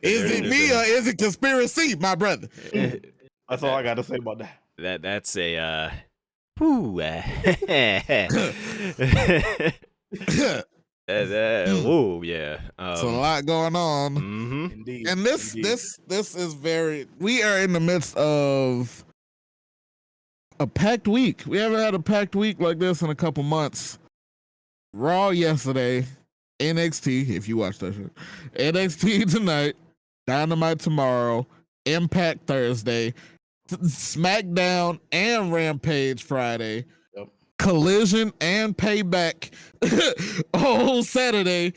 it me or is it conspiracy, my brother? That's all I got to say about that. That's a oh yeah. So a lot going on. Mm-hmm. Indeed. And this is very. We are in the midst of a packed week. We haven't had a packed week like this in a couple months. Raw yesterday, NXT. If you watch that shit, NXT tonight, Dynamite tomorrow, Impact Thursday, SmackDown and Rampage Friday, Collision and Payback on Saturday,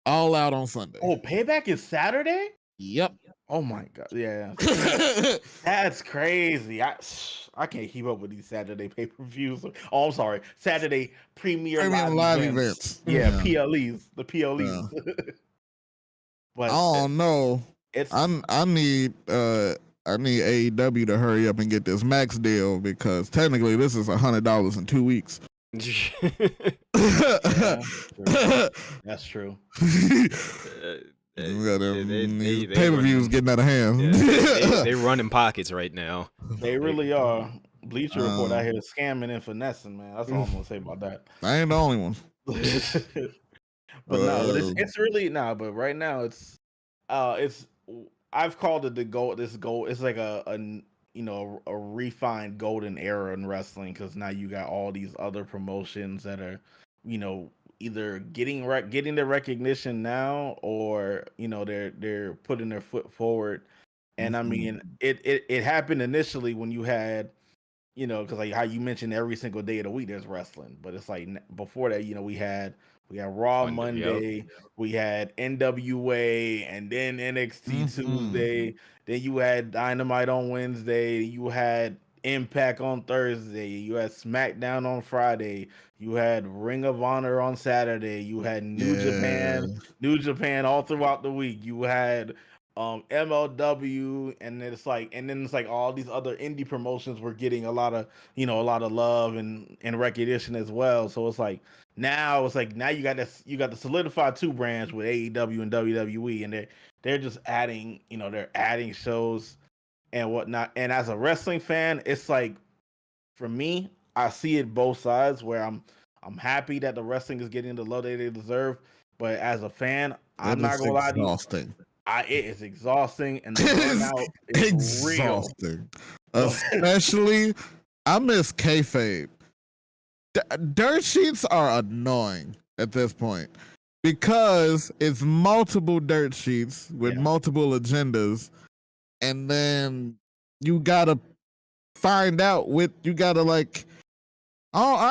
All Out on Sunday. Oh, Payback is Saturday? Yep. Oh my god, yeah. That's crazy. I can't keep up with these Saturday pay-per-views. Oh, I'm sorry. Saturday premium live events. Yeah, PLEs. The PLEs. Yeah. But I don't know. I need AEW to hurry up and get this Max deal, because technically this is $100 in 2 weeks. Yeah, that's true. Pay-per-views getting out of hand. Yeah, they running pockets right now. They really are. Bleacher Report out here scamming and finessing, man. That's all I'm gonna say about that. I ain't the only one. But it's really but right now it's I've called it the gold. This gold. It's like a refined golden era in wrestling, because now you got all these other promotions that are either getting the recognition now, or they're putting their foot forward. And I mean, it happened initially when you had because like how you mentioned, every single day of the week there's wrestling, but it's like before that we had Raw Monday, we had NWA, and then NXT Tuesday, then you had Dynamite on Wednesday, you had Impact on Thursday, you had SmackDown on Friday, you had Ring of Honor on Saturday, you had New Japan all throughout the week, you had MLW, and then it's like all these other indie promotions were getting a lot of love and recognition as well. So it's like now you got the solidified two brands with AEW and WWE, and they're just adding they're adding shows and whatnot. And as a wrestling fan, it's like, for me, I see it both sides, where I'm happy that the wrestling is getting the love that they deserve, but as a fan, I'm not gonna lie to you, it is exhausting, and the burnout is exhausting. Real. Especially, I miss kayfabe. Dirt sheets are annoying at this point, because it's multiple dirt sheets with multiple agendas, and then you gotta find out I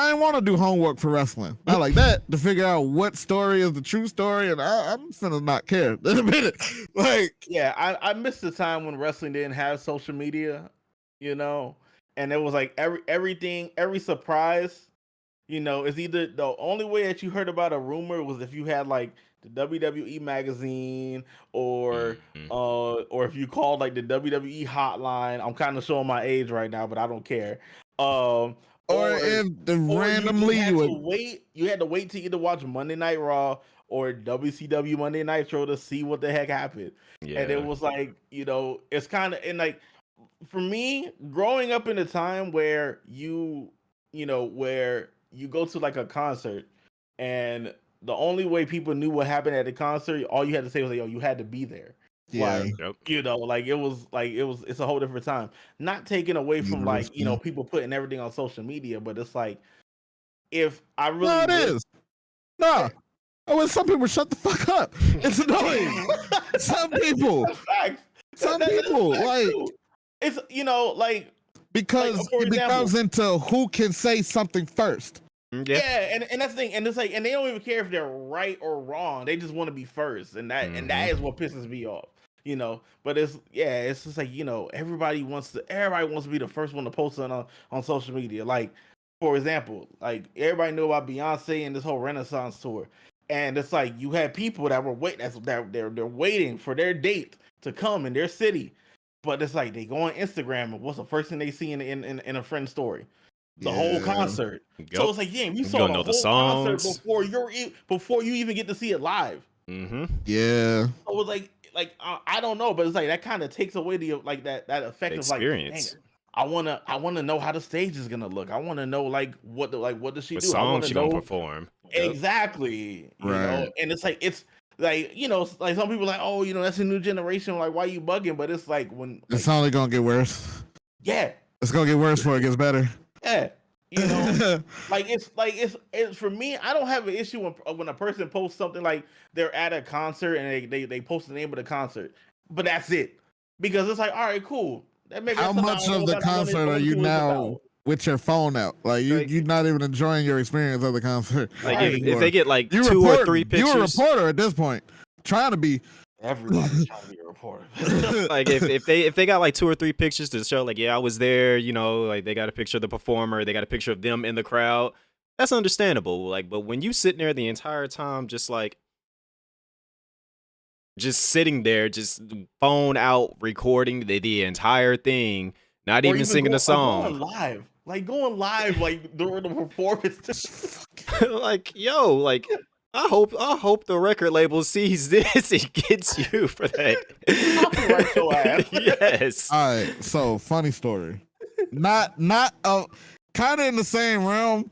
didn't want to do homework for wrestling. Not like that, to figure out what story is the true story, and I'm finna not care in a minute. I missed the time when wrestling didn't have social media, and it was like every surprise, is either the only way that you heard about a rumor was if you had like the WWE magazine, or if you called like the WWE hotline. I'm kind of showing my age right now, but I don't care. or if randomly you you had would. to wait. You had to wait to either watch Monday Night Raw or WCW Monday Nitro to see what the heck happened. And it Yeah. was like, it's kind of, and like, for me, growing up in a time where where you go to like a concert, and the only way people knew what happened at the concert, all you had to say was like, "Yo, you had to be there." Yeah. Like, Yep. it's a whole different time. Not taken away from like, Yeah. people putting everything on social media, but it's like, if I really No, it is. No. Oh, well, some people shut the fuck up. It's annoying. Some people. That's facts. Some That's people facts like too. It's because for it becomes into who can say something first. Yeah. and that's the thing, and it's like, and they don't even care if they're right or wrong. They just want to be first, and that is what pisses me off. But it's just like, everybody wants to be the first one to post it on social media. Like, for example, like, everybody knew about Beyonce and this whole Renaissance tour, and it's like, you had people that were they're waiting for their date to come in their city, but it's like, they go on Instagram, and what's the first thing they see in a friend's story? The whole concert. Yep. So it's like, damn, you You saw don't the know the whole concert songs. before you even get to see it live. Mm-hmm. Yeah. So it's like I don't know, but it's like, that kind of takes away the like that effect of like, Experience. dang, I wanna know how the stage is gonna look. I wanna know like what does she What do? I song wanna she know gonna perform? Yep. exactly. Right. And it's like, like some people are like, oh, that's a new generation. Like, why you bugging? But it's like, when It's only gonna get worse. yeah, It's gonna get worse before it gets better. yeah. It's for me. I don't have an issue when a person posts something like they're at a concert and they post the name of the concert, but that's it, because it's like, all right, cool. How much of the concert are you now with your phone out? Like, you're not even enjoying your experience of the concert. Like, Right. if they get like You 2 or 3 reporting. pictures, You're a reporter at this point, trying to be. Everybody's trying to be a reporter. like if they got like 2 or 3 pictures to show, like, yeah, I was there, like they got a picture of the performer, they got a picture of them in the crowd, that's understandable. Like, but when you sitting there the entire time, just sitting there, just phone out, recording the entire thing, not Or even singing a song. Going live, like during the performance. Like, yo, like, I hope the record label sees this and gets you for that. Copyright your ass. Yes. All right. So, funny story. Not kind of in the same realm,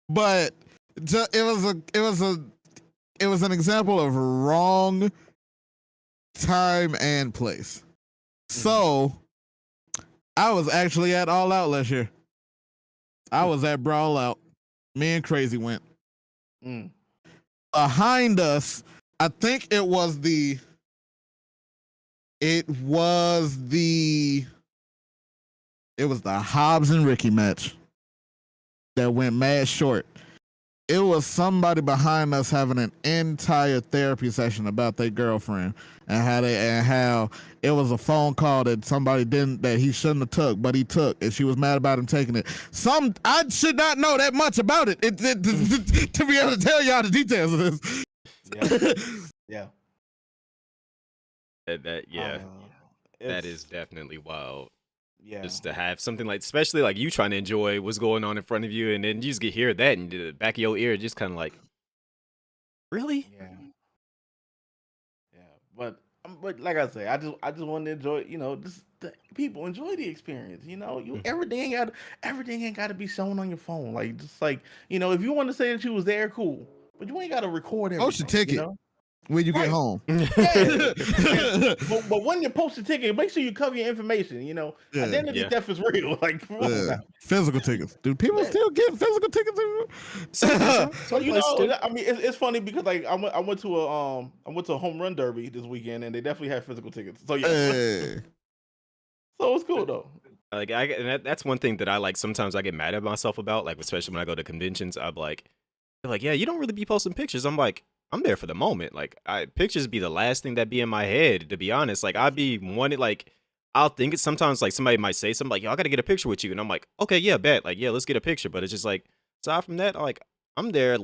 but it was an example of wrong time and place. So, I was actually at All Out last year. I was at Brawl Out. Me and Crazy went. Behind us, I think it was the Hobbs and Ricky match that went mad short. It was somebody behind us having an entire therapy session about their girlfriend and how it was a phone call that he shouldn't have took, but he took, and she was mad about him taking it. I should not know that much about it, to be able to tell y'all the details of this. Yeah. That is definitely wild. Yeah. Just to have something like, especially like you trying to enjoy what's going on in front of you, and then you just hear that in the back of your ear, just kind of like, really? Yeah. But like I say, I just want to enjoy. People enjoy the experience. Everything ain't got to be shown on your phone. Like, just like, if you want to say that you was there, cool. But you ain't got to record everything. Post your ticket when you get home. Yeah. but when you post a ticket, make sure you cover your information. Identity theft is real. Like, physical tickets. Do people still get physical tickets? So I mean, it's funny because like I went to a home run derby this weekend, and they definitely had physical tickets. So yeah. Hey. So it's cool though. Like, that's one thing that I like. Sometimes I get mad at myself about, like, especially when I go to conventions. I'm like, they're like, yeah, you don't really be posting pictures. I'm like, I'm there for the moment. Like, pictures be the last thing that be in my head, to be honest. Like, I'd be wanted, like, I'll think it sometimes, like, somebody might say something like, yo, I gotta get a picture with you. And I'm like, okay, yeah, bet. Like, yeah, let's get a picture. But it's just like, aside from that, like, I'm there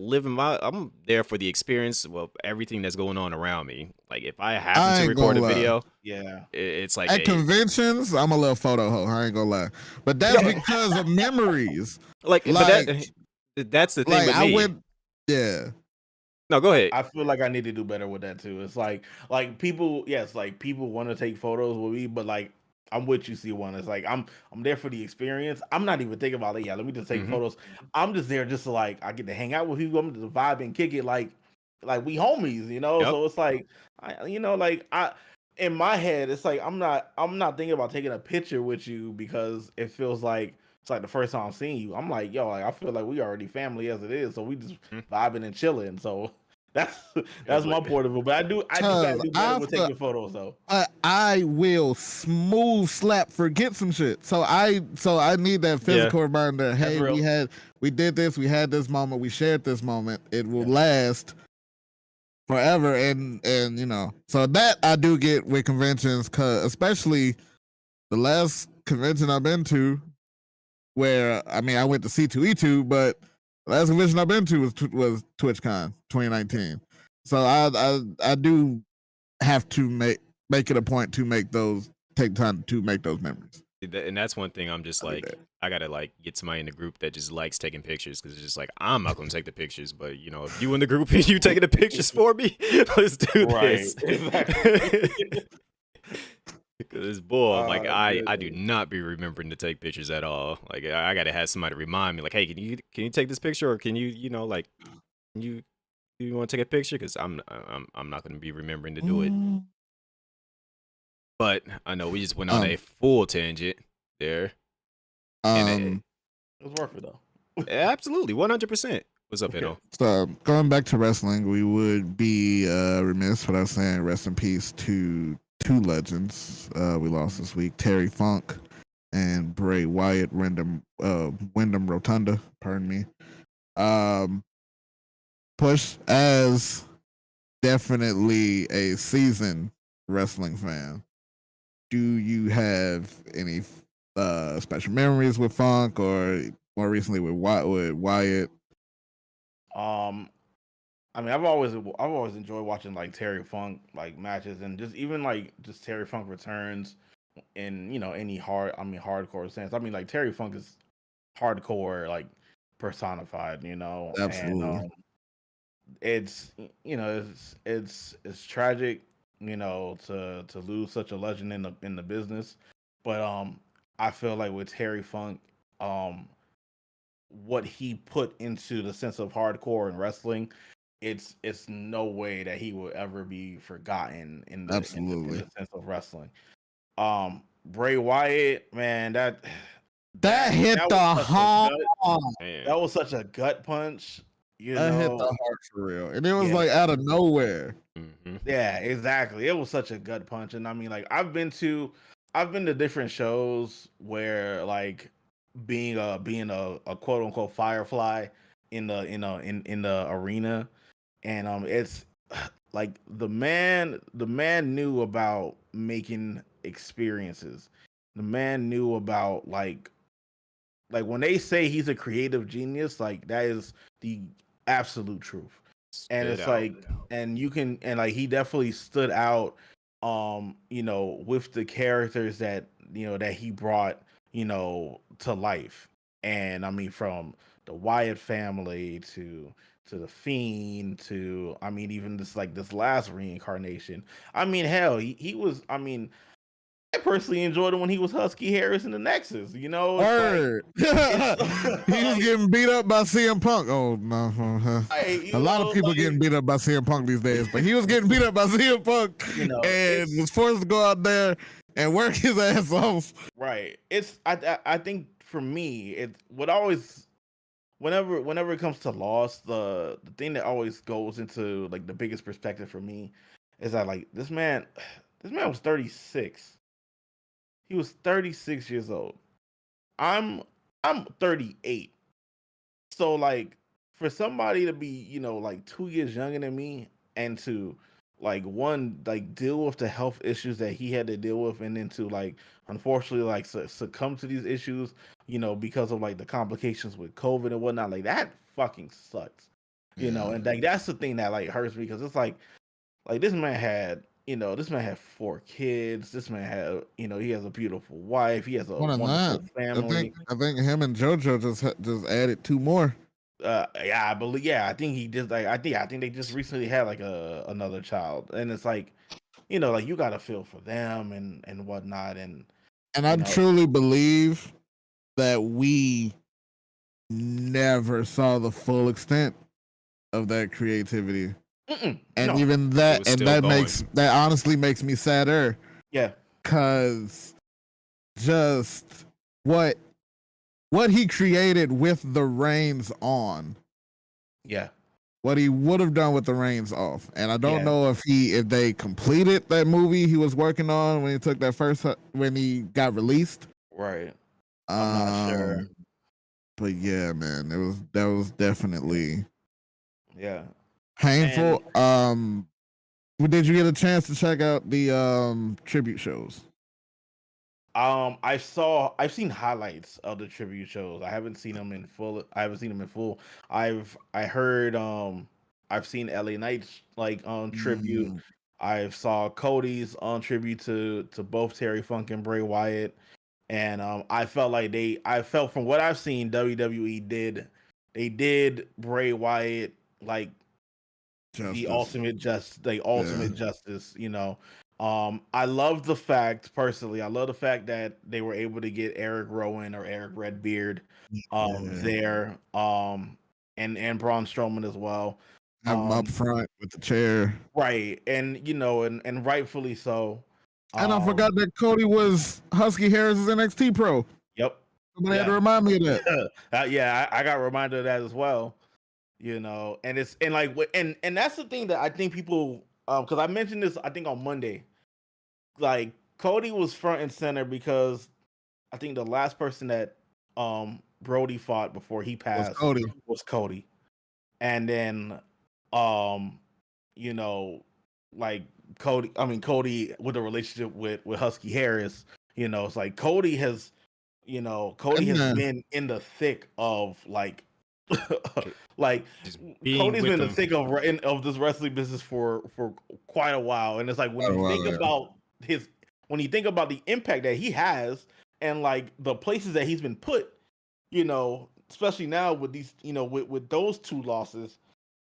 for the experience. Well, everything that's going on around me. Like if I happen I to ain't record gonna a lie. video, Yeah. it's like At conventions, I'm a little photo hoe. I ain't gonna lie, but that's yeah, because of memories. but Like, that's the thing with I me. went, yeah. No, go ahead. I feel like I need to do better with that too. It's like people, yes, like people want to take photos with me, but like I'm with you, C1. It's like I'm there for the experience. I'm not even thinking about it. Yeah, let me just take Hmm. photos. I'm just there just to like I get to hang out with people. I'm to vibe and kick it like we homies, you know. Yep. So it's like like I in my head, it's like I'm not thinking about taking a picture with you because it feels like it's like the first time I'm seeing you. I'm like, yo, like, I feel like we already family as it is, so we just vibing and chilling. So that's It's that's my like, point of view. But I do gotta Cause do better with taking photos though. I will smooth slap forget some shit. So I need that yeah, physical reminder. That's Hey, real. we did this, we had this moment, we shared this moment. It will Yeah. last forever, and so that I do get with conventions, cause especially the last convention I've been to, where I mean I went to C2E2, but the last convention I've been to was TwitchCon 2019. So I do have to make it a point to take time to make those memories. and that's one thing I'm just I do like, that. I gotta like get somebody in the group that just likes taking pictures because it's just like I'm not gonna take the pictures, but if you in the group and you taking the pictures for me, let's do Right. this. Exactly. Because boy, like I do Goodness. not be remembering to take pictures at all. Like I gotta have somebody remind me, like, hey, can you take this picture, or can like can you want to take a picture? Because I'm not gonna be remembering to do it. Mm. But I know we just went on a Um, full tangent there, and um, It was worth it though. absolutely 100%. What's up, Yeah. Eno? so going back to wrestling, we would be remiss without saying rest in peace to two legends we lost this week: Terry Funk and Bray Wyatt. Wyndham Rotunda. Pardon me. Um, Push as definitely a seasoned wrestling fan. Do you have any special memories with Funk, or more recently with Wyatt? I mean, I've always enjoyed watching like Terry Funk like matches and just even like just Terry Funk returns in any hardcore sense. I mean, like Terry Funk is hardcore like personified, and Absolutely. it's it's tragic, to lose such a legend in the business, but I feel like with Terry Funk, um what he put into the sense of hardcore and wrestling, it's no way that he will ever be forgotten in Absolutely. the sense of wrestling. Bray Wyatt, man, that That hit that the was such a heart. gut. Man, That was such a gut punch. That hit the heart for real. And it was Yeah, like out of nowhere. yeah, exactly. It was such a gut punch, and I mean, like I've been to different shows where like being a quote unquote firefly in the arena, and it's like the man knew about making experiences. The man knew about like when they say he's a creative genius, like that is the absolute truth. And stood it's out. like, and you can, and like he definitely stood out, with the characters that he brought, to life. And I mean, from the Wyatt family to the Fiend to, I mean, even this last reincarnation. I mean, hell, he was. I mean, I personally enjoyed it when he was Husky Harris in the Nexus. It's like Word. it's He was like, getting beat up by CM Punk. Oh no. like, A lot of people getting beat up by CM Punk these days, but he was getting beat up by CM Punk and it's was forced to go out there and work his ass off. right. I think for me, it what always whenever it comes to loss, the thing that always goes into like the biggest perspective for me is that like this man was 36. He was 36 years old. I'm 38. So like for somebody to be, like 2 years younger than me and to like one like deal with the health issues that he had to deal with, and then to like unfortunately like succumb to these issues, because of like the complications with COVID and whatnot. Like that fucking sucks, Yeah. and like that's the thing that like hurts me because it's like this man had 4 kids. This man had, he has a beautiful wife. He has a More than wonderful that, family. I think him and JoJo just added 2 more. Yeah, I believe. Yeah, I think he just like I think they just recently had like another child, and it's like, like you gotta feel for them and whatnot, and And I you know, truly believe that we never saw the full extent of that creativity. And no, even It that, was and still going. that honestly makes me sadder, yeah, because just what he created with the reins on, yeah, what he would have done with the reins off. And I don't yeah, know if they completed that movie he was working on when he took that when he got released. right. I'm not sure. But yeah, man, that was definitely Yeah, and painful. Did you get a chance to check out the tribute shows? I've seen highlights of the tribute shows. I haven't seen them in full. I haven't seen them in full. I heard I've seen LA Knight's like on tribute. Mm, I saw Cody's on tribute to both Terry Funk and Bray Wyatt, and I felt from what I've seen WWE did Bray Wyatt like the justice. ultimate Yeah. justice. I love the fact personally. I love the fact that they were able to get Eric Rowan or Eric Redbeard, Yeah. there, and Braun Strowman as well. Have him up Um, front with the chair. right, and and rightfully so. And I Um, forgot that Cody was Husky Harris's NXT pro. yep, Somebody had to yeah, remind me of that. yeah. I got reminded of that as well. And it's and like and that's the thing that I think people, because I mentioned this I think on Monday, like Cody was front and center because I think the last person that Brody fought before he Was passed Cody. was Cody. And then um you know like Cody with a relationship with Husky Harris, it's like Cody And has then been in the thick of like like Just being Cody's been with in the them. thick of this wrestling business for quite a while, and it's like when quite a you think while, yeah. about the impact that he has and like the places that he's been put, especially now with these, with those 2 losses,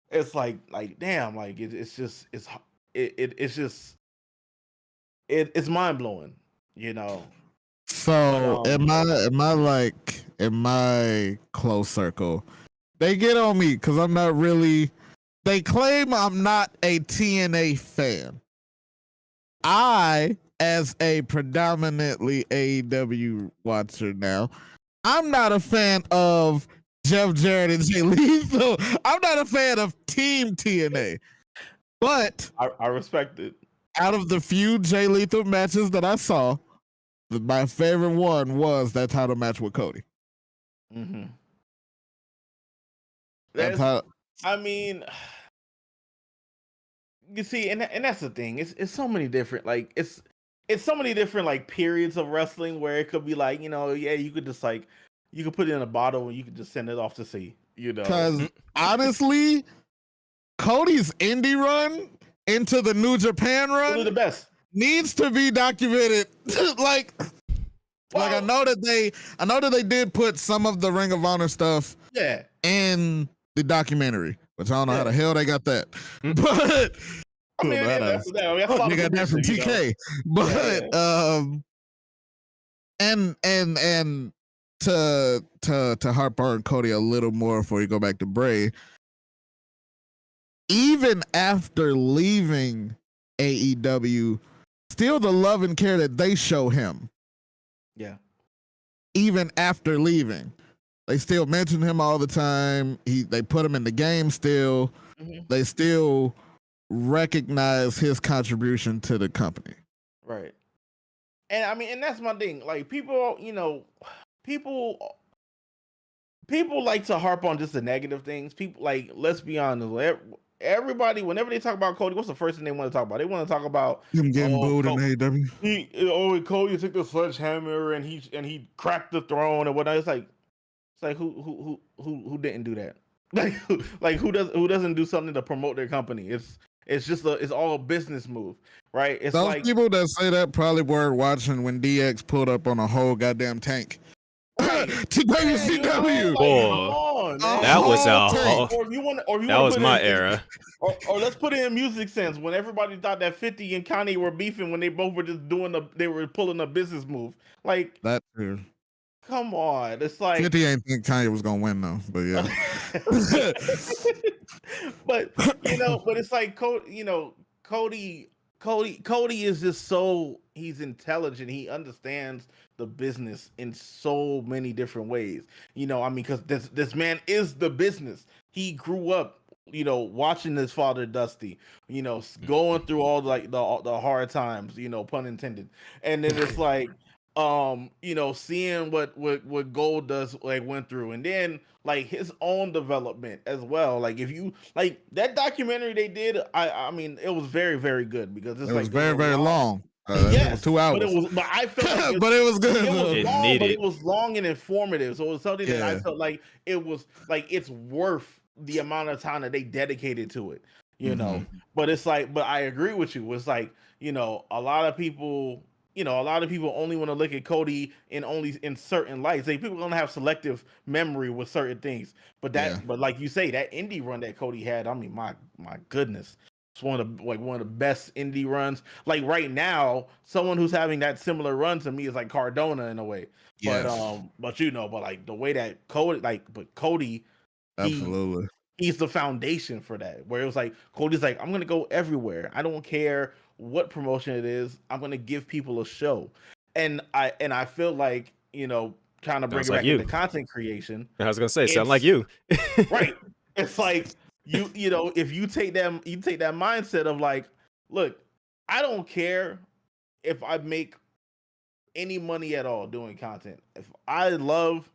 it's like damn, like it's mind blowing, but So in my close circle, they get on me because I'm not really. They claim I'm not a TNA fan. I, as a predominantly AEW watcher now, I'm not a fan of Jeff Jarrett and Jay Lethal. I'm not a fan of Team TNA. But I respect it. out of the few Jay Lethal matches that I saw, my favorite one was that title match with Cody. Mm-hmm. That's That's, how. I mean, you see, and that's the thing. It's so many different it's so many different like periods of wrestling where it could be like, yeah, you could just like you could put it in a bottle and you could just send it off to sea. Because honestly, Cody's indie run into the New Japan Really the run best. needs to be documented. like I know that they did put some of the Ring of Honor stuff Yeah. in the documentary, which I don't know how the hell they got that. Hmm. But I mean, that's a lot they of got that from publicity, TK. But and to harp on Cody a little more before you go back to Bray, even after leaving AEW, still the love and care that they show him, Yeah. even after leaving, they still mention him all the time. They put him in the game still. Mhm. They still recognize his contribution to the company. Right. And I mean, and that's my thing. Like people, people like to harp on just the negative things. People like, let's be honest, everybody, whenever they talk about Cody, what's the first thing they want to talk about? They want to talk about Him getting booed in AEW. Cody took the sledgehammer and he cracked the throne and whatnot. It's like who didn't do that? Like who doesn't do something to promote their company? It's just it's all a business move, right? It's Those like people that say that probably weren't watching when DX pulled up on a whole goddamn tank. right. To WCW. Boy, Come on, man. that was Or if you want to, that was my era. Or let's put it in music sense. When everybody thought that 50 and Kanye were beefing, when they both were just they were pulling a business move. Like that too. Come on, it's like 50 ain't think Kanye was gonna win though, but yeah. but it's like Cody is just he's intelligent. He understands the business in so many different ways. I mean, because this man is the business. He grew up, watching his father Dusty, going through all the hard times, pun intended. And then it's like seeing what Gold does went through, and then his own development as well. Like if you like that documentary they did, I mean it was very, very good because it was very, very long. Yes, it was 2 hours. But I felt like but it was good. It was long, needed. but it was long and informative. So it was something that I felt like it was it's worth the amount of time that they dedicated to it. But it's but I agree with you. It's a lot of people. A lot of people only want to look at Cody in certain lights. People are gonna have selective memory with certain things. But but like you say, that indie run that Cody had, I mean, my goodness, it's one of the best indie runs. Like right now, someone who's having that similar run to me is like Cardona in a way. Yes. But the way that Cody, absolutely. He's the foundation for that. Where it was Cody's I'm gonna go everywhere. I don't care what promotion it is. I'm gonna give people a show, and I feel kind of bring it back into content creation. I was gonna say, sound like you, right? It's if you take that mindset of look, I don't care if I make any money at all doing content. If I love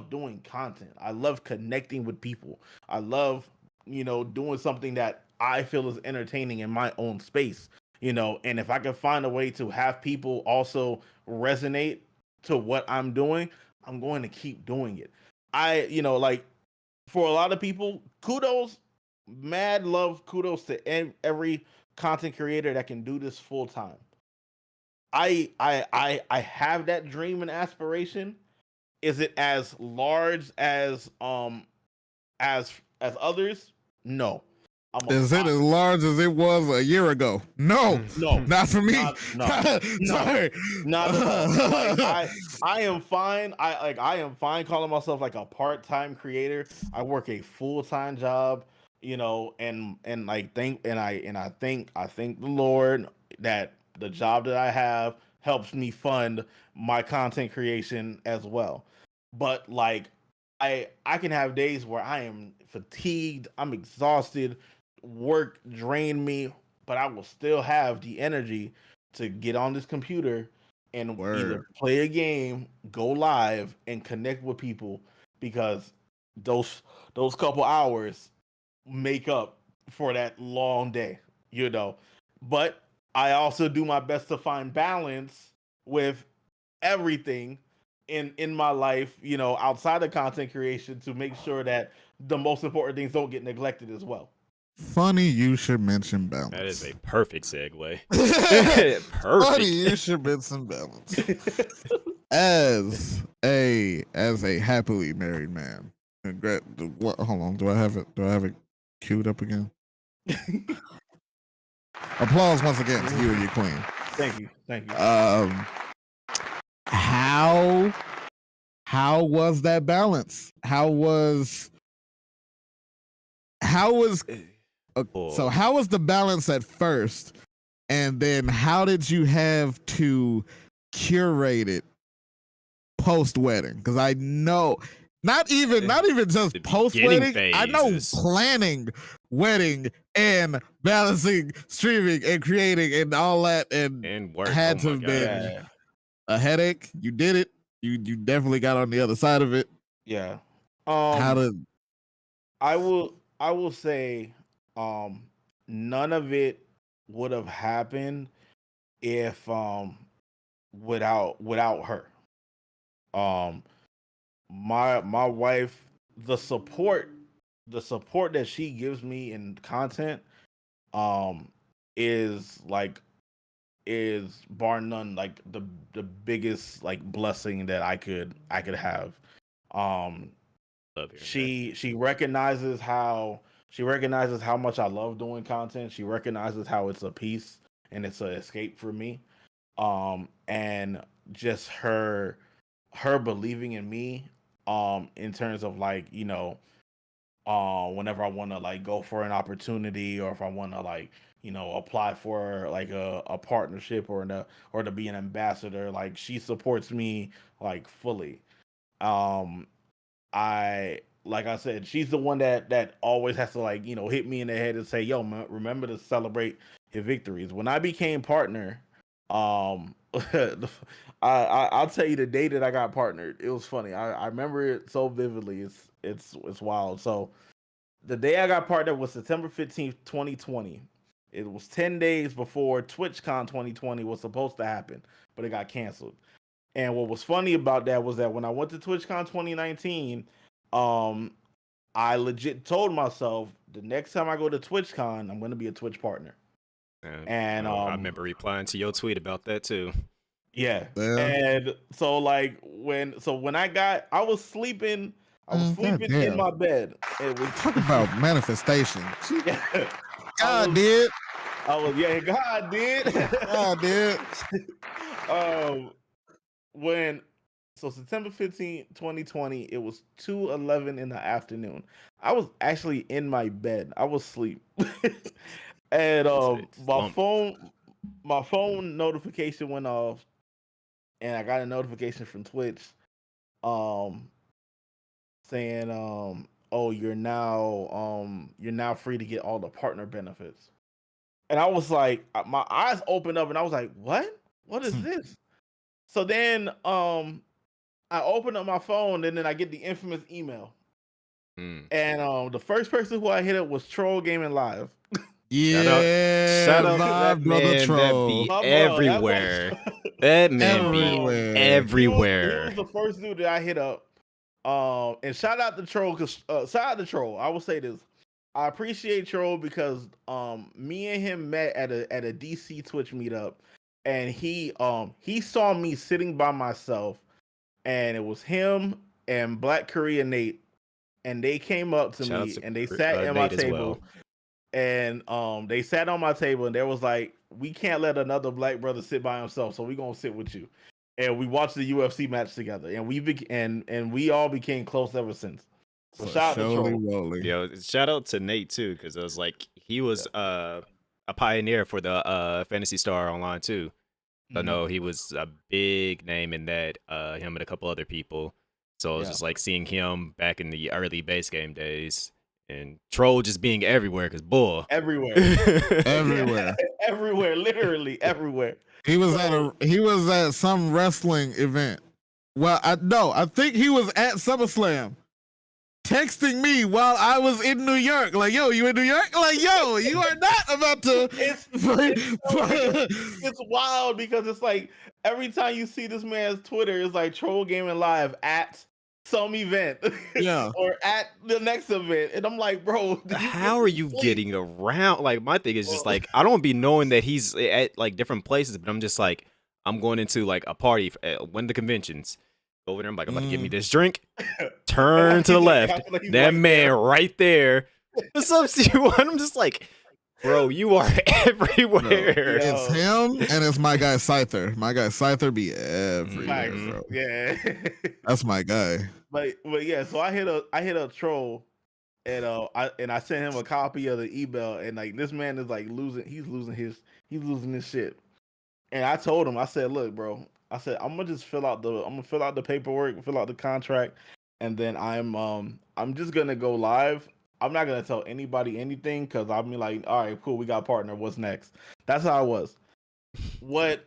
doing content. I love connecting with people. I love doing something that I feel is entertaining in my own space, and if I can find a way to have people also resonate to what I'm doing, I'm going to keep doing it. For a lot of people, kudos to every content creator that can do this full time. I have that dream and aspiration. Is it as large as others? No. Is it as large as it was a year ago? No, not for me. Sorry, not at all. I am fine. I am fine calling myself a part-time creator. I work a full-time job, and I thank the Lord that the job that I have helps me fund my content creation as well. But I can have days where I am fatigued, I'm exhausted, work drained me, but I will still have the energy to get on this computer and either play a game, go live, and connect with people, because those couple hours make up for that long day, But I also do my best to find balance with everything in my life, outside of content creation, to make sure that the most important things don't get neglected as well. Funny you should mention balance. That is a perfect segue. Perfect. Funny you should mention balance. As a happily married man. Hold on, do I have it queued up again? Applause once again to you and your queen. Thank you. How was that balance? How was the balance at first, and then how did you have to curate it post wedding? Because I know not even just post wedding. I know planning wedding and balancing streaming and creating and all that and work had to have been a headache. You did it. You definitely got on the other side of it. Yeah. I will say none of it would have happened if without her. Um, my wife, the support that she gives me in content, um, is like is bar none like the biggest like blessing that I could have. Um, Love hearing that. she recognizes how much I love doing content. She recognizes how it's a piece and it's an escape for me. And just her believing in me in terms of like, whenever I want to like go for an opportunity, or if I want to like, apply for like a partnership, or to be an ambassador, like she supports me like fully. um I like I said, she's the one that always has to like, hit me in the head and say, "Yo, man, remember to celebrate your victories." When I became partner, I'll tell you the day that I got partnered. It was funny. I remember it so vividly. It's wild. So the day I got partnered was September 15th, 2020. It was 10 days before TwitchCon 2020 was supposed to happen, but it got canceled. And what was funny about that was that when I went to TwitchCon 2019, um, I legit told myself the next time I go to TwitchCon, I'm going to be a Twitch partner. And I remember replying to your tweet about that too. yeah. Yeah. And so like when I was sleeping, God in damn. my bed. It was Talk about manifestation. yeah. God did. Yeah, God did. God did. um when so September 15th, 2020, it was 2:11 in the afternoon. I was actually in my bed. I was asleep. And my Slump. phone notification went off, and I got a notification from Twitch um saying oh, you're now free to get all the partner benefits. And I was like, my eyes opened up and I was like, what is this? So then I open up my phone, and then I get the infamous email. Mm. And the first person who I hit up was Troll Gaming Live. Yeah. Shout out to My that brother man. That Troll. be My bro, everywhere. That man be Everywhere. he everywhere. was the first dude that I hit up. And shout out to Troll, because shout out to Troll. I will say this. I appreciate Troll because me and him met at a DC Twitch meetup, and he saw me sitting by myself, and it was him and Black Korea Nate, and they came up to Shout out me to and they sat at my Nate as table, well. and they sat on my table, and they was like, "We can't let another black brother sit by himself, so we gonna sit with you." And we watched the UFC match together, and and we all became close ever since. So For shout out to surely Troll. rolling. Yo, shout out to Nate too, because it was like he was a pioneer for the Fantasy Star Online too. I Mhm. know he was a big name in that. Him and a couple other people. So it was Yeah. just like seeing him back in the early base game days, and Troll just being everywhere. Cause bull, Everywhere. Everywhere. Everywhere, literally everywhere. He was So at some wrestling event. Well, I think he was at SummerSlam, texting me while I was in New York. Like, yo, you in New York? Like, yo, you are not about to. it's wild because it's like every time you see this man's Twitter, it's like Troll Gaming Live at some event Yeah. or at the next event, and I'm like, bro, did you how get are some you sleep? getting around? Like my thing is just Well, like I don't be knowing that he's at like different places, but I'm just like I'm going into like a party at one of the conventions. Go over there, I'm like, I'm about to get me this drink. and Turn to the I left. feel like he's That right man there. right there. What's up, C1? I'm just like, bro, you are No, everywhere. it's Yo. him and it's my guy Scyther. My guy Scyther be everywhere, Facts. bro. Yeah. That's my guy. but yeah, so I hit a Troll, and I sent him a copy of the email, and like this man is like he's losing his shit. And I told him, I said, look, bro, I said, I'm gonna fill out the paperwork, fill out the contract, and then I'm just gonna go live. I'm not gonna tell anybody anything, because I'll be like, all right, cool, we got a partner. What's next? That's how I was. What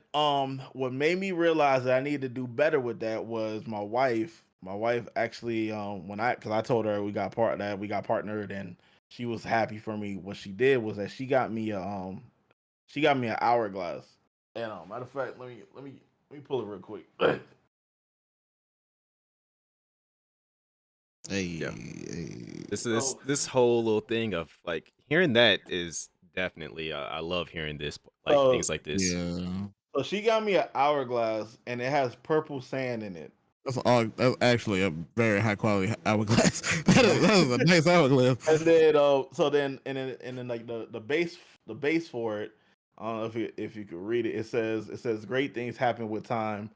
made me realize that I needed to do better with that was my wife. My wife actually, because I told her we got partnered, and she was happy for me. What she did was that she got me an hourglass. And matter of fact, let me pull it real quick. Hey, Yeah. hey. This whole little thing of like hearing that is definitely I love hearing this like So things like this. Yeah. so she got me an hourglass, and it has purple sand in it. That's actually a very high quality hourglass. that is a nice hourglass. And then and then like the base for it. I don't know if you could read it. It says great things happen with time.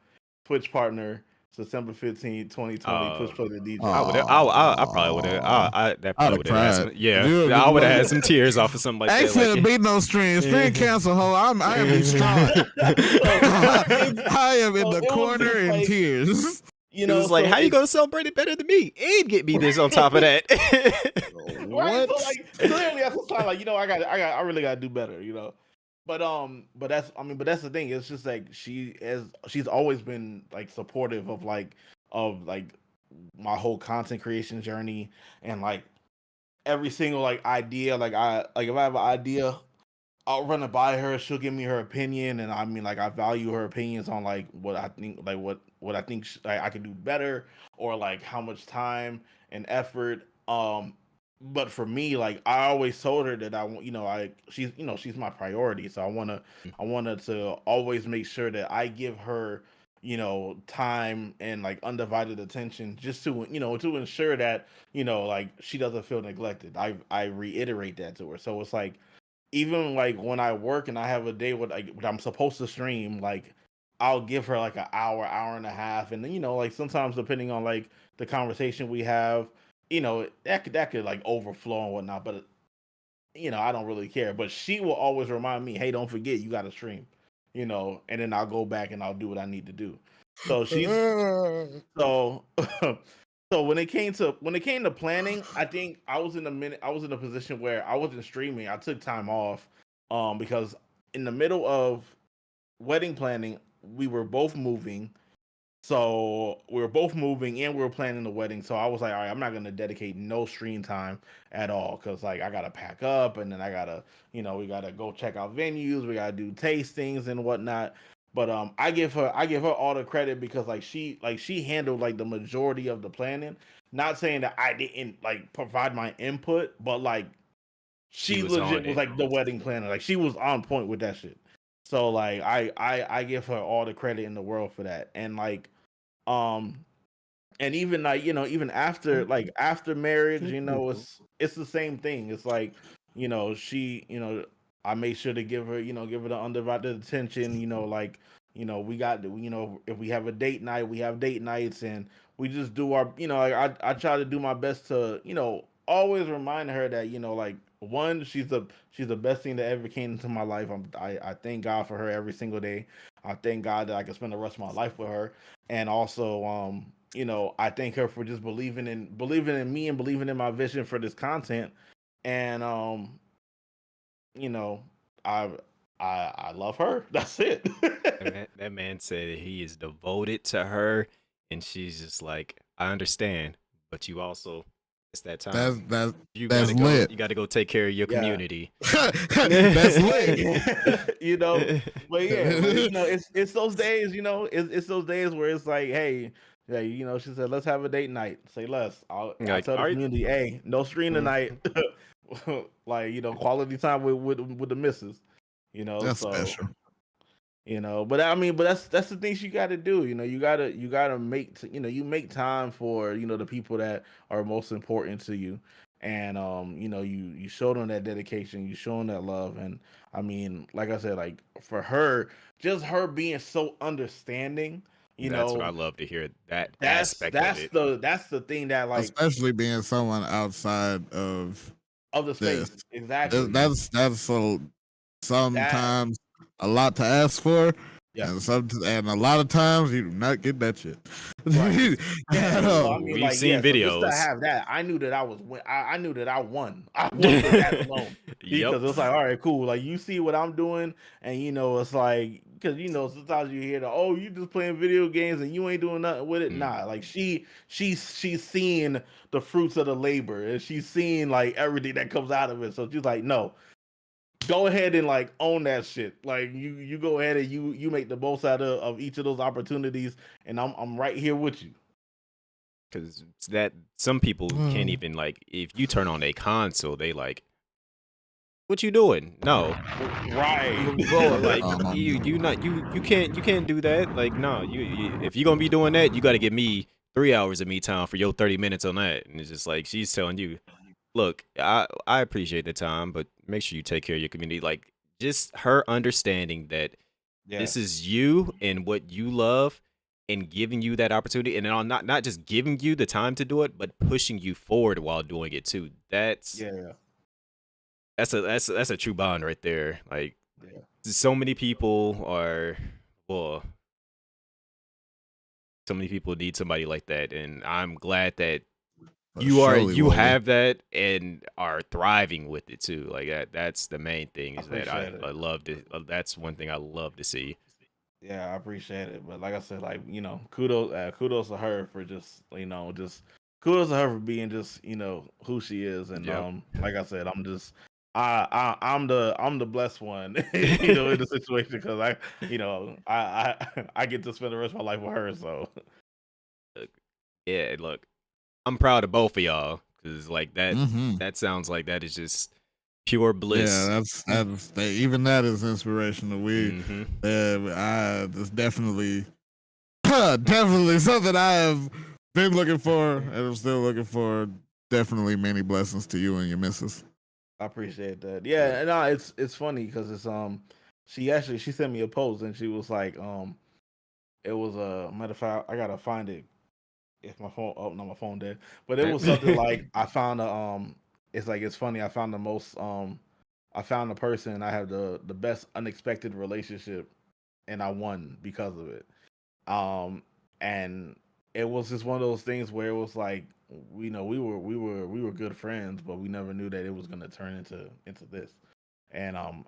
Twitch partner September 15th, 2020. Uh, Push play the DJ. I probably would have. Aw. That I'd probably have would have had some. cried. Yeah, You- I would have you- had some tears off of something like Ain't that. Like, finna be no stream cancel, ho. I am distraught. I am in So the it was corner just in like, tears. you it know, was like, so how you it- gonna celebrate it better than me and get me this on top of that? Right, What? so like clearly that's a sign, like, I really gotta do better, but that's the thing. It's just like she's always been like supportive of like my whole content creation journey, and like every single like idea, like if I have an idea, I'll run it by her. She'll give me her opinion, and I mean, like, I value her opinions on like what I think, like what I think I could do better, or like how much time and effort. But for me, like, I always told her that I want, she's my priority. So I wanted to always make sure that I give her, time and like undivided attention, just to to ensure that like she doesn't feel neglected. I reiterate that to her. So it's like, even like when I work and I have a day with like when I'm supposed to stream, like I'll give her like an hour and a half, and then like sometimes depending on like the conversation we have, that could like overflow and whatnot. But I don't really care. But she will always remind me, hey, don't forget you got to stream, and then I'll go back and I'll do what I need to do. So she's so so when it came to planning, I think I was in a position where I wasn't streaming. I took time off because in the middle of wedding planning, we were both moving. So we were both moving and we were planning the wedding. So I was like, all right, I'm not gonna dedicate no stream time at all, because like I gotta pack up, and then I gotta, we gotta go check out venues, we gotta do tastings and whatnot. But I give her all the credit, because like she handled like the majority of the planning. Not saying that I didn't like provide my input, but like She she was on legit was it. like the wedding planner. Like she was on point with that shit. So like I give her all the credit in the world for that. And like um and even like even after marriage, it's the same thing. It's like she I make sure to give her the undivided attention. Like we got if we have a date night, we have date nights, and we just do our like, I try to do my best to always remind her that like, one, she's the best thing that ever came into my life. I thank God for her every single day. I thank God that I can spend the rest of my life with her. And also I thank her for just believing in me and believing in my vision for this content. And you know I love her. That's it. That man said he is devoted to her, and she's just like, I understand, but you also, it's that time. That's You that's gotta go. lit. You gotta go take care of your Yeah. community. That's lit. But yeah, but, it's those days, it's those days where it's like, hey, yeah, she said, let's have a date night. Say less. I'll Like, tell the are you- community, hey, no stream tonight. Like, quality time with the missus. That's So special. but I mean, but that's the things you got to do. You gotta make you make time for the people that are most important to you. And you show them that dedication, you show them that love. And I mean, like I said, like for her, just her being so understanding, That's what I love to hear. That that's aspect of it. that's the thing that, like, Especially being someone outside of of the this. space. Exactly. That's so That sometimes a lot to ask for. Yeah. And a lot of times you do not get that shit. Right. Yeah, No. I mean, We've like, seen so just to videos. have that, I knew that I knew that I won. I won for that alone. Yep. Because it's like, all right, cool. Like, you see what I'm doing, and it's like, because you know sometimes you hear that, oh, you just playing video games and you ain't doing nothing with it. Mm. Nah, like she's seeing the fruits of the labor and she's seeing like everything that comes out of it. So she's like, no, go ahead and like own that shit. Like you go ahead and you make the most out of each of those opportunities, and I'm right here with you. Because that some people can't even like if you turn on a console, they like, what you doing? No, Right. bro. Like you can't do that. Like no, you if you're gonna be doing that, you got to give me 3 hours of me time for your 30 minutes on that. And it's just like she's telling you, look, I appreciate the time, but make sure you take care of your community. Like just her understanding that Yeah. this is you and what you love and giving you that opportunity and then not just giving you the time to do it, but pushing you forward while doing it too. That's a true bond right there. Like so many people are well so many people need somebody like that, and I'm glad that you have that and are thriving with it too. Like that's the main thing is that I love to that's one thing I love to see. Yeah, I appreciate it. But like I said, like, you know, kudos to her for just, you know, just kudos to her for being just, you know, who she is. And like I said, I'm just I'm the blessed one, you know, in the situation because I get to spend the rest of my life with her. So yeah, look, I'm proud of both of y'all because like that that sounds like that is just pure bliss. Yeah, that's even that is inspirational. It's definitely definitely something I have been looking for and I'm still looking for. Definitely many blessings to you and your missus. I appreciate that. Yeah, no, it's funny because it's she sent me a post and she was like it was a matter of fact I gotta find it if my phone no my phone dead, but it was something like I found it's funny I found I found a person and I have the best unexpected relationship and I won because of it. And it was just one of those things where it was like we know we were good friends, but we never knew that it was gonna turn into this. And I'm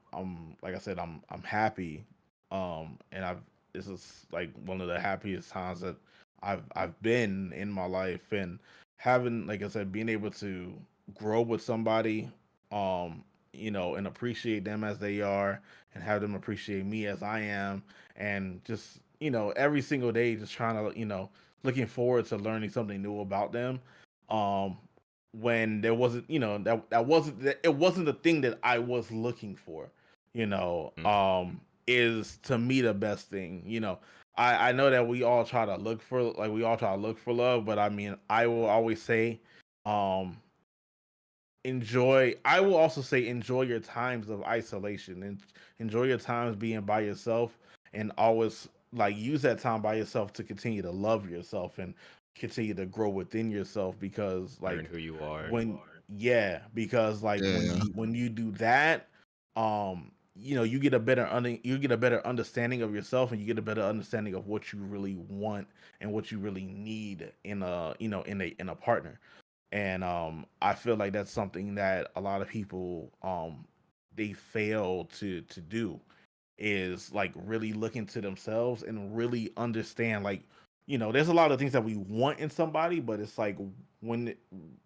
like I said, I'm happy. And I've this is like one of the happiest times that I've been in my life, and having like I said, being able to grow with somebody, you know, and appreciate them as they are, and have them appreciate me as I am, and just you know every single day just trying to you know looking forward to learning something new about them. Um, when there wasn't you know it wasn't the thing that I was looking for, you know, is to me the best thing, you know. I know that we all try to look for love, but I mean I will always say um I will also say enjoy your times of isolation and enjoy your times being by yourself, and always like use that time by yourself to continue to love yourself and continue to grow within yourself, because like learn who you are. because like when you do that, you know, you get a better understanding of yourself, and you get a better understanding of what you really want and what you really need in a you know in a partner. And I feel like that's something that a lot of people they fail to do, is like really look into themselves and really understand, like, you know, there's a lot of things that we want in somebody, but it's like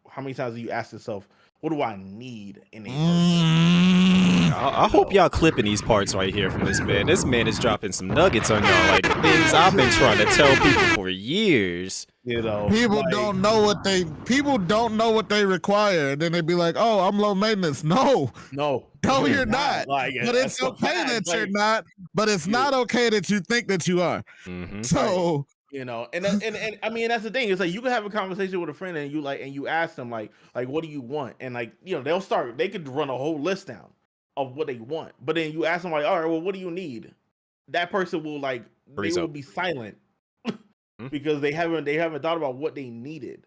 how many times do you ask yourself, what do I need in a person? I hope y'all clipping these parts right here from this man. This man is dropping some nuggets on y'all, like things I've been trying to tell people for years. You know, people don't know what they require, and then they be like, "Oh, I'm low maintenance." No, you're not. Like, but it's okay that you're not. But it's not okay that you think that you are. So. Right. You know, and I mean that's the thing. It's like you can have a conversation with a friend and you ask them like what do you want, and like you know they could run a whole list down of what they want, but then you ask them like, all right, well, what do you need? That person will will be silent because they haven't thought about what they needed,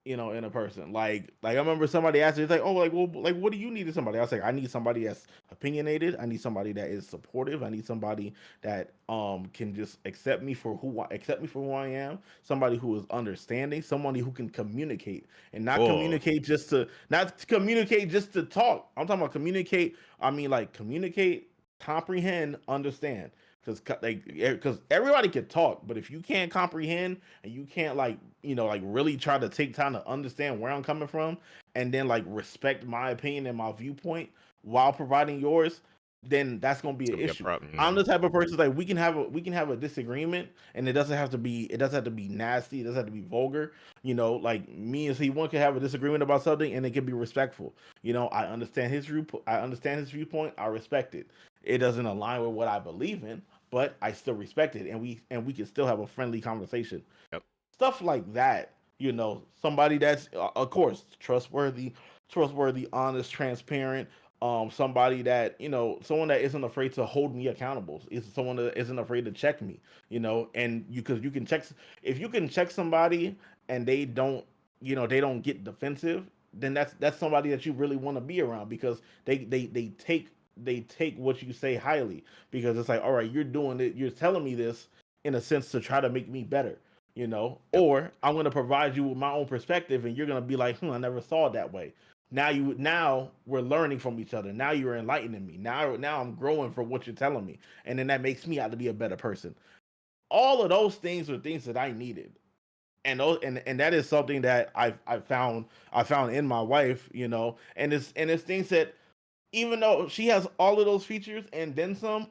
you know, in a person. Like I remember somebody asked me, it's like, oh, like, well, like, what do you need in somebody? I was like, I need somebody that's opinionated. I need somebody that is supportive. I need somebody that can just accept me for who I am. Somebody who is understanding. Somebody who can communicate and not communicate just to talk. I'm talking about communicate. I mean, like communicate, comprehend, understand. because everybody can talk, but if you can't comprehend and you can't really try to take time to understand where I'm coming from, and then like respect my opinion and my viewpoint while providing yours, then that's gonna be an issue. Problem. I'm the type of person like we can have a disagreement, and it doesn't have to be nasty, it doesn't have to be vulgar. Like me and C1 can have a disagreement about something, and it can be respectful. I understand his viewpoint. I respect it. It doesn't align with what I believe in, but I still respect it, and we can still have a friendly conversation. Yep. Stuff like that. Somebody that's of course trustworthy, honest, transparent. Somebody that someone that isn't afraid to hold me accountable. Is someone that isn't afraid to check me. And because you can check, if you can check somebody and they don't get defensive, then that's somebody that you really want to be around, because they take what you say highly, because it's like, all right, you're doing it, you're telling me this in a sense to try to make me better, or I'm going to provide you with my own perspective, and you're going to be like, I never saw it that way. Now we're learning from each other. Now you're enlightening me. Now I'm growing from what you're telling me, and then that makes me out to be a better person. All of those things are things that I needed, and that is something that I found in my wife, and it's things that, even though she has all of those features and then some,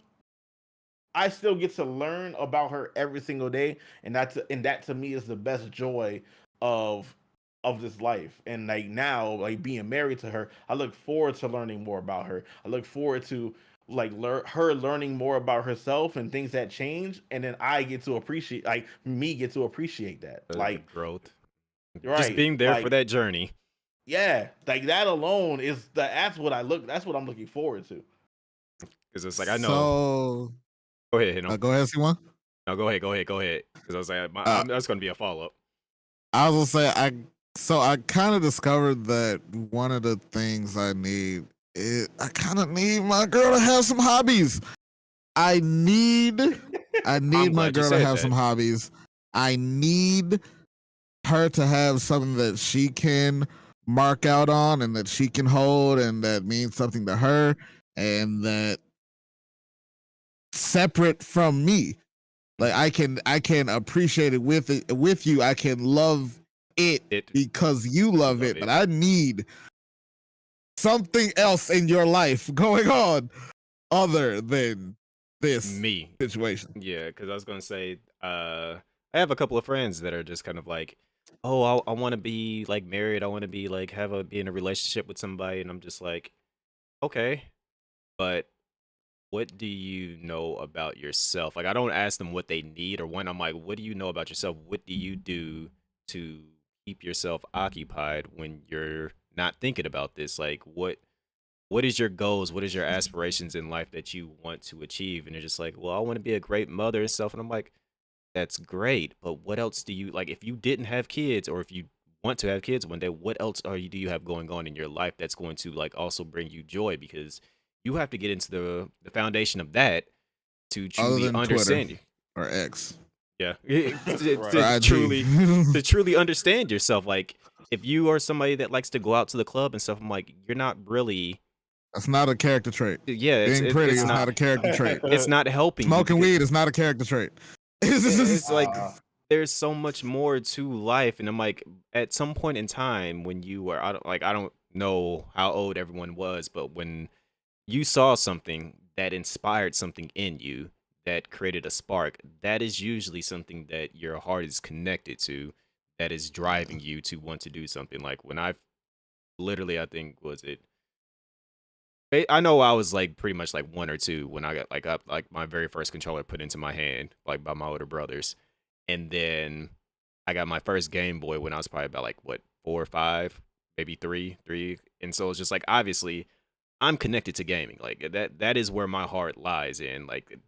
I still get to learn about her every single day, and that to me is the best joy of this life. And like now, like being married to her, I look forward to learning more about her. I look forward to like learning more about herself and things that change, and then I get to appreciate that, like growth, right? Just being there for that journey. Yeah, like that alone that's what I'm looking forward to. Because it's like, I know. So go ahead, go ahead, C1. No, go ahead. Because I was like, that's going to be a follow up. I was gonna say I kind of discovered that one of the things I need is I kind of need my girl to have some hobbies. I need my girl to have some hobbies. I need her to have something that she can mark out on and that she can hold and that means something to her, and that separate from me. Like I can appreciate it with you. I can love it because you love it, but I need something else in your life going on other than this situation. Yeah, because I was gonna say, I have a couple of friends that are just kind of like, oh, I want to be like married. I want to be like be in a relationship with somebody, and I'm just like, okay, but what do you know about yourself? Like, I don't ask them what they need or when. I'm like, what do you know about yourself? What do you do to keep yourself occupied when you're not thinking about this? Like, what is your goals? What is your aspirations in life that you want to achieve? And they're just like, well, I want to be a great mother and stuff. And I'm like, that's great, but what else do you like? If you didn't have kids, or if you want to have kids one day, what else do you have going on in your life that's going to like also bring you joy? Because you have to get into the foundation of that to truly understand you. Or X. Yeah. to truly understand yourself. Like, if you are somebody that likes to go out to the club and stuff, I'm like, you're not really. That's not a character trait. Yeah, being pretty is not a character trait. It's not helping. Smoking weed is not a character trait. It's like there's so much more to life, and I'm like, at some point in time when you were, I don't know how old everyone was, but when you saw something that inspired something in you, that created a spark, that is usually something that your heart is connected to, that is driving you to want to do something. Like when I think, I know I was like pretty much like 1 or 2 when I got like my very first controller put into my hand, like by my older brothers. And then I got my first Game Boy when I was probably about like 4 or 5, maybe 3. And so it's just like, obviously I'm connected to gaming. Like that is where my heart lies in, like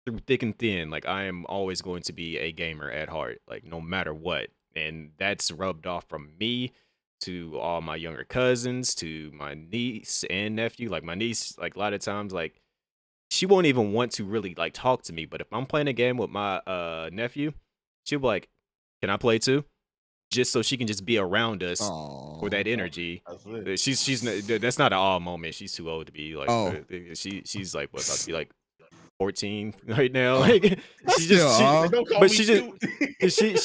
through thick and thin. Like I am always going to be a gamer at heart, like no matter what. And that's rubbed off from me to all my younger cousins, to my niece and nephew. Like my niece, like a lot of times, like she won't even want to really like talk to me. But if I'm playing a game with my nephew, she'll be like, "Can I play too?" Just so she can just be around us for that energy. She's that's not an all moment. She's too old to be like. She's like about to be like 14 right now. Like That's she still just she all. Don't call but me she just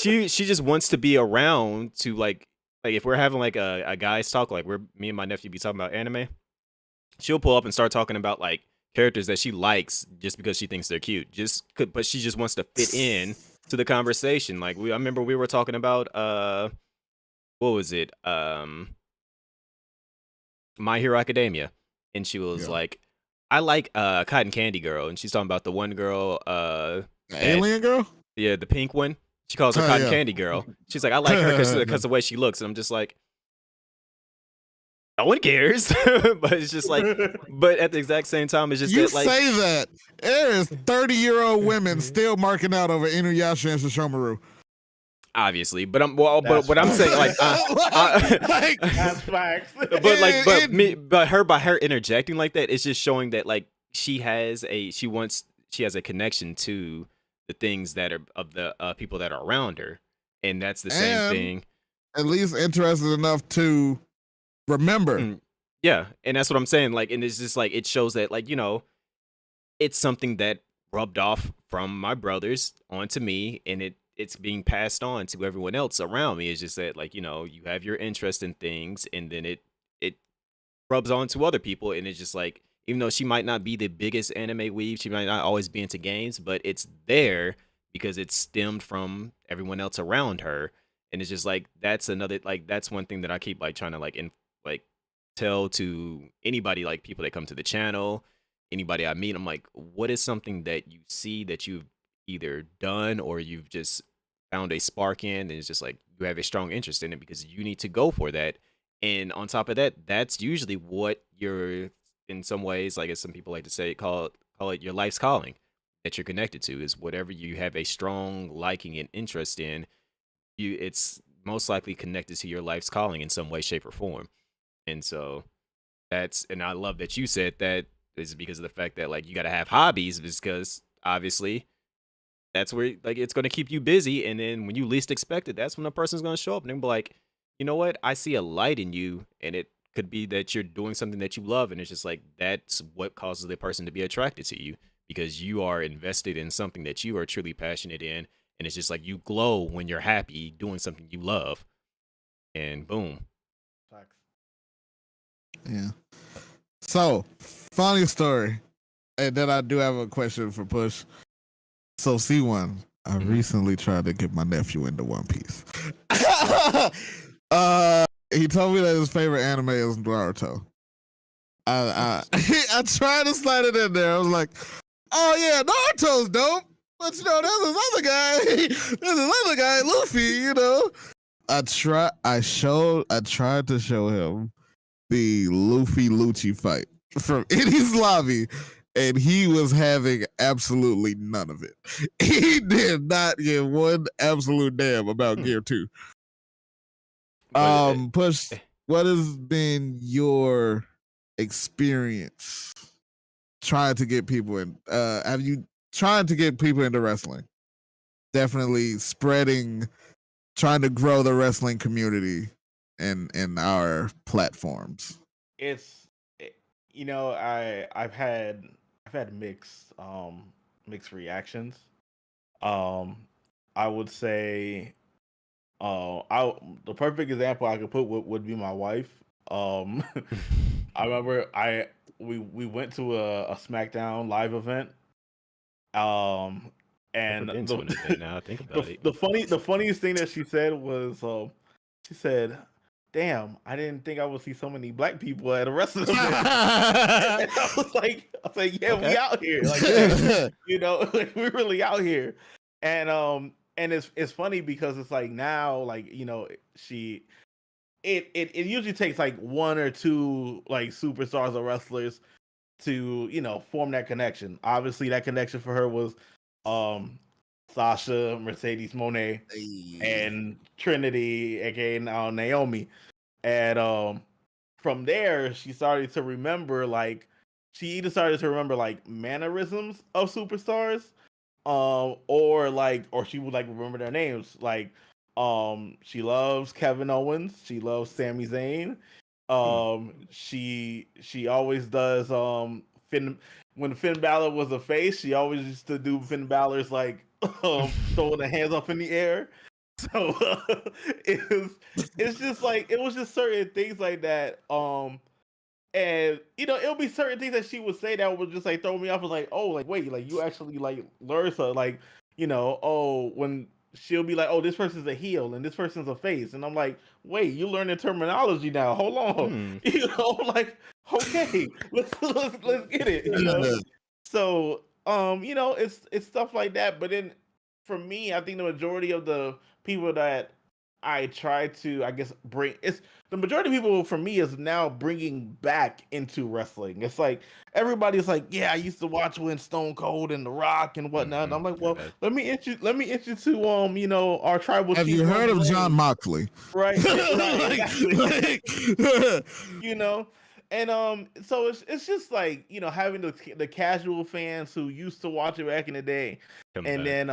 cute. she just wants to be around to like if we're having like a guys talk, like we're me and my nephew be talking about anime, she'll pull up and start talking about like characters that she likes just because she thinks they're cute. But she just wants to fit in to the conversation. Like I remember we were talking about what was it? My Hero Academia. And she was Yeah. like, I like Cotton Candy Girl. And she's talking about the one girl The that alien girl? yeah, the pink one. She calls her Oh, Cotton yeah. Candy Girl. She's like, I like her because the way she looks. And I'm just like, no one cares. But it's just like, but at the exact same time, it's just You that like say that. There is 30-year-old women still marking out over Inuyasha and Sesshomaru. obviously. But That's what I'm facts. saying, like, Like, That's facts. but her by her interjecting like that, it's just showing that like she has a connection to the things that are of the people that are around her, and that's the same and thing. at least interested enough to remember. Mm, yeah, and that's what I'm saying. Like, and it's just like it shows that like it's something that rubbed off from my brothers onto me, and it's being passed on to everyone else around me. It's just that like you have your interest in things, and then it rubs on to other people, and it's just like even though she might not be the biggest anime weeb, she might not always be into games, but it's there because it stemmed from everyone else around her, and it's just like that's another like that's one thing that I keep like trying to like tell to anybody like people that come to the channel, anybody I meet. I'm like, what is something that you see that you've either done or you've just found a spark in, and it's just like you have a strong interest in it because you need to go for that. And on top of that, that's usually what you're in some ways, like as some people like to say, call it your life's calling that you're connected to is whatever you have a strong liking and interest in, it's most likely connected to your life's calling in some way, shape, or form. And so and I love that you said that is because of the fact that like you got to have hobbies because obviously that's where like it's going to keep you busy, and then when you least expect it, that's when a person's going to show up and they'll be like, you know what, I see a light in you, and it could be that you're doing something that you love, and it's just like that's what causes the person to be attracted to you because you are invested in something that you are truly passionate in, and it's just like you glow when you're happy doing something you love, and boom. Facts. Yeah. So, funny story. And then I do have a question for Push. So, C1, I recently tried to get my nephew into One Piece. He told me that his favorite anime is Naruto. I tried to slide it in there. I was like, oh yeah, Naruto's dope. But you know, there's this other guy. There's this other guy, Luffy, you know. I tried to show him the Luffy Lucci fight from Eddie's lobby, and he was having absolutely none of it. He did not give one absolute damn about Gear 2. Push, what has been your experience trying to get people in? Have you tried to get people into wrestling? Definitely trying to grow the wrestling community in our platforms. It's you know I've had mixed reactions. I would say the perfect example I could put would be my wife. I remember we went to a SmackDown live event. And Never been to an event now I think about it. the funniest thing that she said was she said, "Damn, I didn't think I would see so many black people at a wrestling event." And I was like, "Yeah, Okay. we out here, like, yeah, you know, like, we're really out here." And it's funny because it's like now, like, you know, it usually takes like one or two like superstars or wrestlers to, you know, form that connection. Obviously, that connection for her was Sasha, Mercedes Moné, and Trinity, aka Naomi. And from there, she started to remember like mannerisms of superstars, or she would like remember their names. Like, she loves Kevin Owens, she loves Sami Zayn. She always does when Finn Balor was a face, she always used to do Finn Balor's like throwing the hands up in the air. So it's just like it was just certain things like that. And it'll be certain things that she would say that would just like throw me off. I was like, oh, like wait, like you actually like learn so like oh when she'll be like, oh, this person's a heel and this person's a face, and I'm like, wait, you learning terminology now? Hold on, like okay, let's get it, So it's stuff like that. But then for me, I think the majority of the people that I try to, I guess, bring it's the majority of people for me is now bringing back into wrestling. It's like everybody's like, yeah, I used to watch when Stone Cold and The Rock and whatnot. And I'm like, well, let me introduce to our tribal. Have chief you heard of Roman John Reigns. Moxley? Right, exactly. And so it's just like having the casual fans who used to watch it back in the day, and then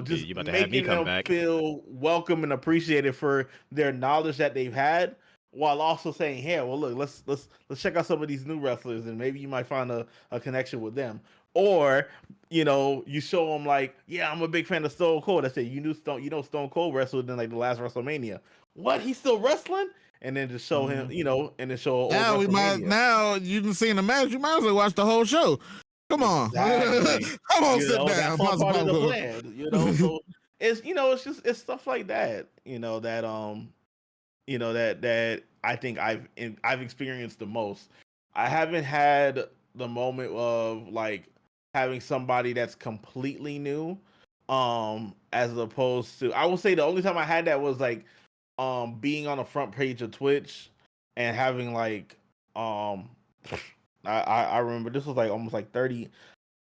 just you about to have me making come them back. feel welcome and appreciated for their knowledge that they've had, while also saying, "Hey, well, look, let's check out some of these new wrestlers, and maybe you might find a connection with them." Or you show them like, "Yeah, I'm a big fan of Stone Cold." I said, "You know Stone Cold wrestled in like the last WrestleMania. What? He's still wrestling?" And then just show him, and then show. Now you didn't see the match. You might as well watch the whole show. Come on, exactly. come on, sit down. That's all part of the plan. So it's stuff like that. That I think I've experienced the most. I haven't had the moment of like having somebody that's completely new, as opposed to, I would say the only time I had that was like being on the front page of Twitch and having like I remember this was like almost like 30.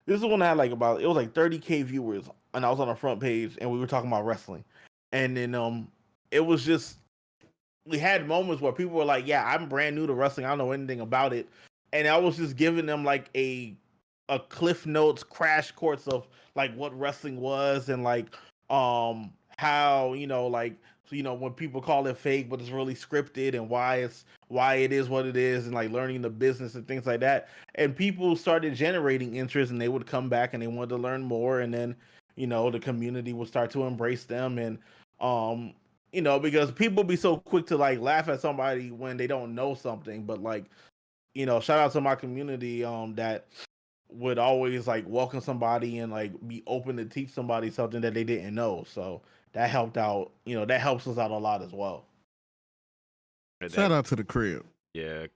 This is when I had like it was like 30K viewers, and I was on the front page and we were talking about wrestling. And then it was just, we had moments where people were like, "Yeah, I'm brand new to wrestling. I don't know anything about it." And I was just giving them like a Cliff Notes crash course of like what wrestling was, and like how like when people call it fake but it's really scripted, and why it is what it is, and like learning the business and things like that. And people started generating interest, and they would come back and they wanted to learn more, and then the community would start to embrace them. And because people be so quick to like laugh at somebody when they don't know something, but like shout out to my community that would always like welcome somebody and like be open to teach somebody something that they didn't know. So that helped out, that helps us out a lot as well. Shout out to the crib. Yeah.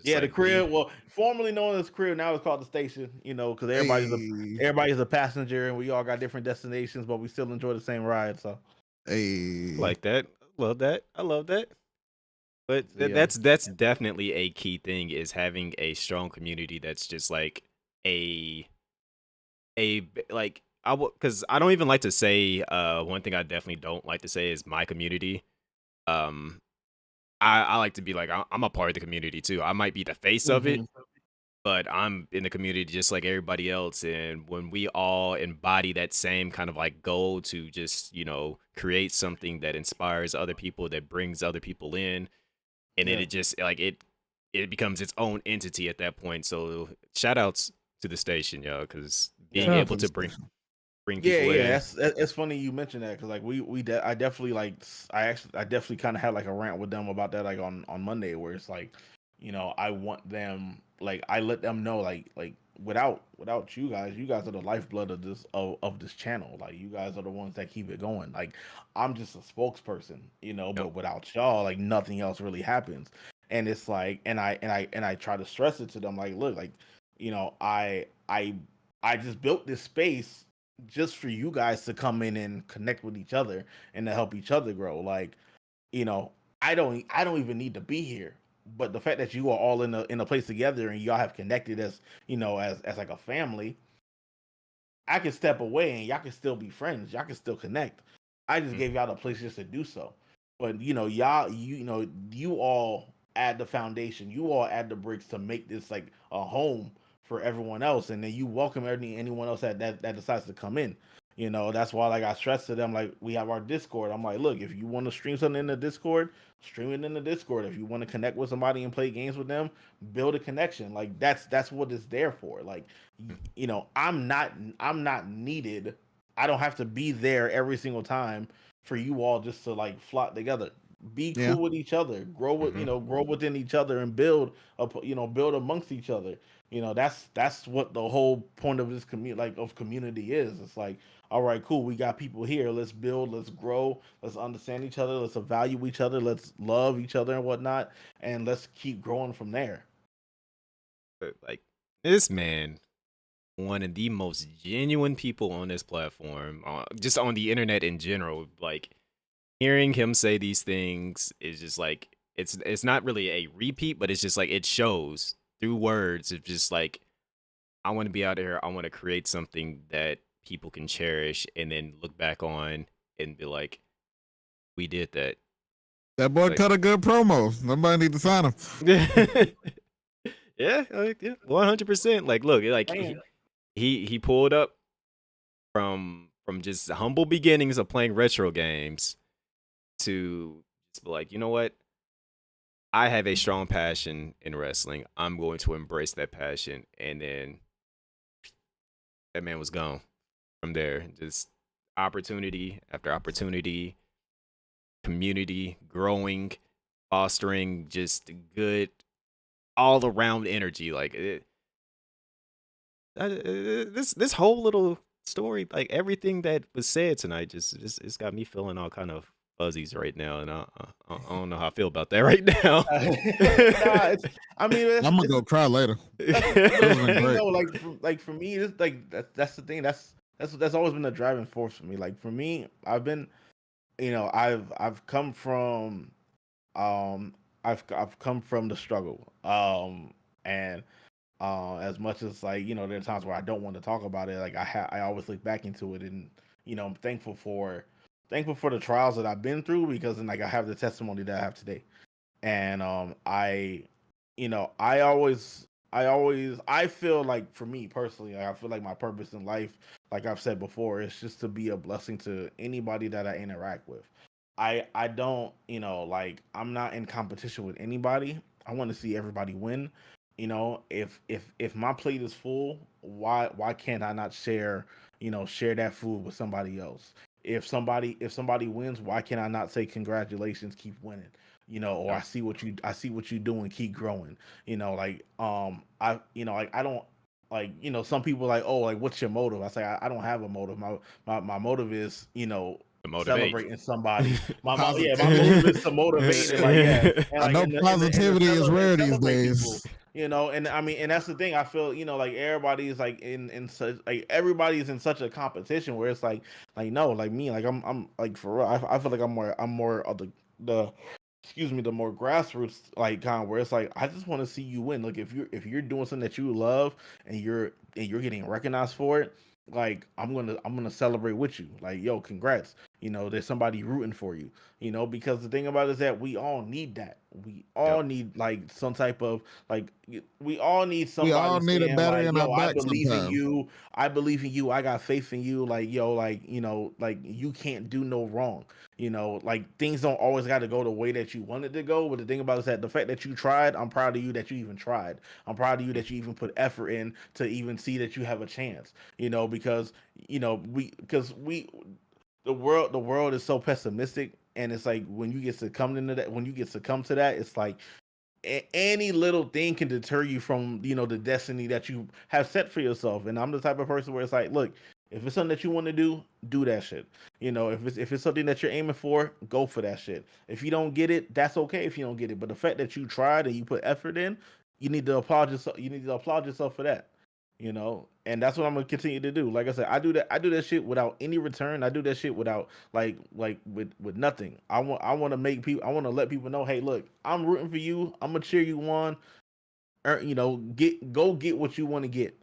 Yeah, the crib. Well, formerly known as crib, now it's called the station. Because everybody's a passenger, and we all got different destinations, but we still enjoy the same ride. So, like that. Love that. I love that. But that's definitely a key thing, is having a strong community that's just like like because I don't even like to say one thing I definitely don't like to say is my community. I like to be like, I'm a part of the community too. I might be the face of it, but I'm in the community just like everybody else. And when we all embody that same kind of like goal to just, create something that inspires other people, that brings other people in, and then it just like it becomes its own entity at that point. So shout outs to the station, yo, because being able to bring people in. It's funny you mentioned that, because like I definitely like I definitely kind of had like a rant with them about that, like on Monday, where it's like I want them, like I let them know like without you guys are the lifeblood of this channel. Like you guys are the ones that keep it going. Like I'm just a spokesperson, but without y'all, like nothing else really happens. And it's like, and I try to stress it to them, like, look, like I just built this space just for you guys to come in and connect with each other and to help each other grow. Like, I don't even need to be here, but the fact that you are all in a place together and y'all have connected as as like a family, I can step away and y'all can still be friends. Y'all can still connect. I just gave y'all the place just to do so. But y'all, you all add the foundation. You all add the bricks to make this like a home for everyone else, and then you welcome anyone else that decides to come in. You know, that's why like I stress to them like we have our Discord. I'm like, look, if you want to stream something in the Discord, stream it in the Discord. If you want to connect with somebody and play games with them, build a connection. Like that's what it's there for. Like you know, I'm not needed. I don't have to be there every single time for you all just to like flock together. Be Yeah. cool with each other, grow with Hmm. grow within each other, and build up, build amongst each other. You know, that's what the whole point of this community, like of community, is. It's like, all right, cool, we got people here. Let's build, let's grow, let's understand each other, let's value each other, let's love each other and whatnot, and let's keep growing from there. But like this man, one of the most genuine people on this platform, just on the internet in general. Like hearing him say these things is just like it's not really a repeat, but it's just like it shows through words of just like I want to be out here. I want to create something that people can cherish and then look back on and be like, we did that. That boy Like, cut a good promo. Somebody need to sign him. yeah, 100%. Like, look, like Man, he pulled up from just humble beginnings of playing retro games to just be like, you know what? I have a strong passion in wrestling. I'm going to embrace that passion, and then that man was gone from there. Just opportunity after opportunity, community growing, fostering just good all around energy. Like this whole little story, like everything that was said tonight, just it's got me feeling all kind of fuzzies right now, and I don't know how I feel about that right now. nah, it's. I mean, I'm gonna go cry later. but This that's has the been thing great. though. Like for me, it's like that's the thing. That's always been the driving force for me. Like for me, I've come from um I've come from the struggle. And as much as like there are times where I don't want to talk about it, like I always look back into it, and I'm thankful for the trials that I've been through, because then like I have the testimony that I have today. And I feel like, for me personally, like, I feel like my purpose in life, like I've said before, is just to be a blessing to anybody that I interact with. I don't, like, I'm not in competition with anybody. I want to see everybody win. If my plate is full, why can't I not share that food with somebody else? If somebody wins, why can I not say congratulations, keep winning? Or Yep. I see what you doing, keep growing. Like, I don't, like, some people like, oh, like, what's your motive? I say I don't have a motive. My motive is, To motivate. celebrating somebody. My motive is Positive. to motivate, and like, yeah, and I like, know and positivity is rare these celebrate people. days. And I mean, and that's the thing. I feel, like, everybody's like in such, like, everybody's in such a competition where it's like, no, like me, like, I'm like, for real. I feel like I'm more of the excuse me, the more grassroots, like, kind of, where it's like, I just want to see you win. Like, if you're doing something that you love, and you're getting recognized for it, like, I'm gonna celebrate with you. Like, yo, congrats. There's somebody rooting for you. Because the thing about it is that we all need that. We Yep. all need, like, some type of, like, we all need We all somebody need a saying, battery like, in our yo, I back believe in sometime. you. I believe in you. I got faith in you. Like, yo, like, like, you can't do no wrong. Like, things don't always got to go the way that you wanted to go. But the thing about it is that the fact that you tried, I'm proud of you that you even tried. I'm proud of you that you even put effort in to even see that you have a chance. Because we the world is so pessimistic, and it's like, when you get succumb to that, it's like, any little thing can deter you from the destiny that you have set for yourself. And I'm the type of person where it's like, look, if it's something that you want to do that shit. If it's something that you're aiming for, go for that shit. If you don't get it, that's okay if you don't get it. But the fact that you tried and you put effort in, you need to applaud yourself for that. And that's what I'm gonna continue to do. Like I said, I do that shit without any return. I do that shit without, like with nothing. I want to make people, I want to let people know, hey, look, I'm rooting for you. I'm gonna cheer you on. Get what you want to get.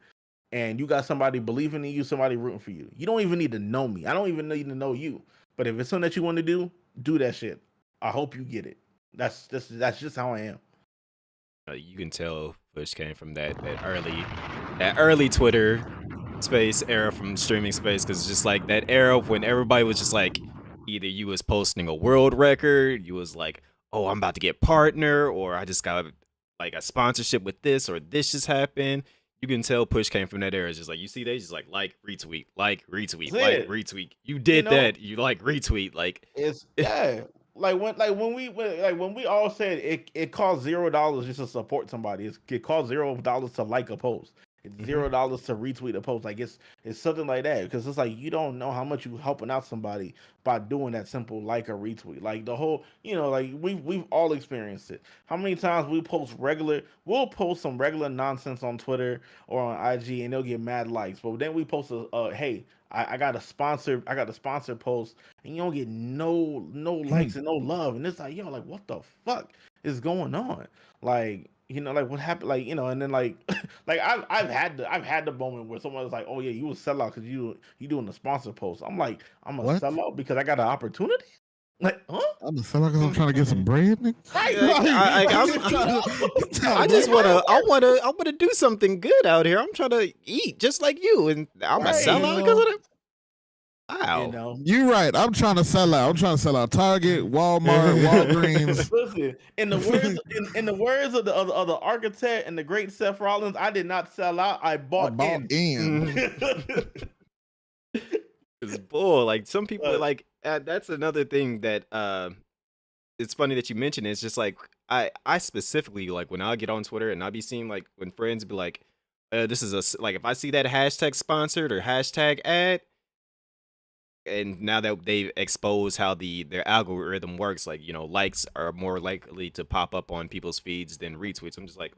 And you got somebody believing in you, somebody rooting for you. You don't even need to know me. I don't even need to know you. But if it's something that you want to do that shit. I hope you get it. That's just how I am. You can tell Push came from that early Twitter space era from streaming space, because it's just like that era when everybody was just like, either you was posting a world record, you was like, oh, I'm about to get partner, or I just got like a sponsorship with this, or this just happened. You can tell Push came from that era. It's just like, you see, they just like retweet, like retweet, like retweet. You did that. You like retweet, like it's Like when we all said it costs $0 just to support somebody. It costs $0 to like a post. It's $0 to retweet a post. Like it's something like that, because it's like you don't know how much you helping out somebody by doing that simple like or retweet. Like the whole, like we've all experienced it. How many times we'll post some regular nonsense on Twitter or on IG and they'll get mad likes, but then we post hey, I got a sponsor post, and you don't get no likes and no love, and it's like, like what the fuck is going on? Like, like what happened? Like, and then like like I've had the moment where someone was like, oh yeah, you a sellout because you doing the sponsor post. I'm like, I'm a sellout because I got an opportunity. Like, huh? I'm a sellout because I'm trying to get some bread, nigga. Right. I just wanna do something good out here. I'm trying to eat just like you, and I'm a sellout because of that. Wow. You're right. I'm trying to sell out. I'm trying to sell out Target, Walmart, Walgreens. Listen, in the words of the architect and the great Seth Rollins, I did not sell out. I bought in. It's bull. Like some people like that's another thing that it's funny that you mentioned. It's just like I specifically, like when I get on Twitter and I be seeing like when friends be like, this is like if I see that hashtag sponsored or hashtag ad. And now that they've exposed how their algorithm works, like, likes are more likely to pop up on people's feeds than retweets. I'm just like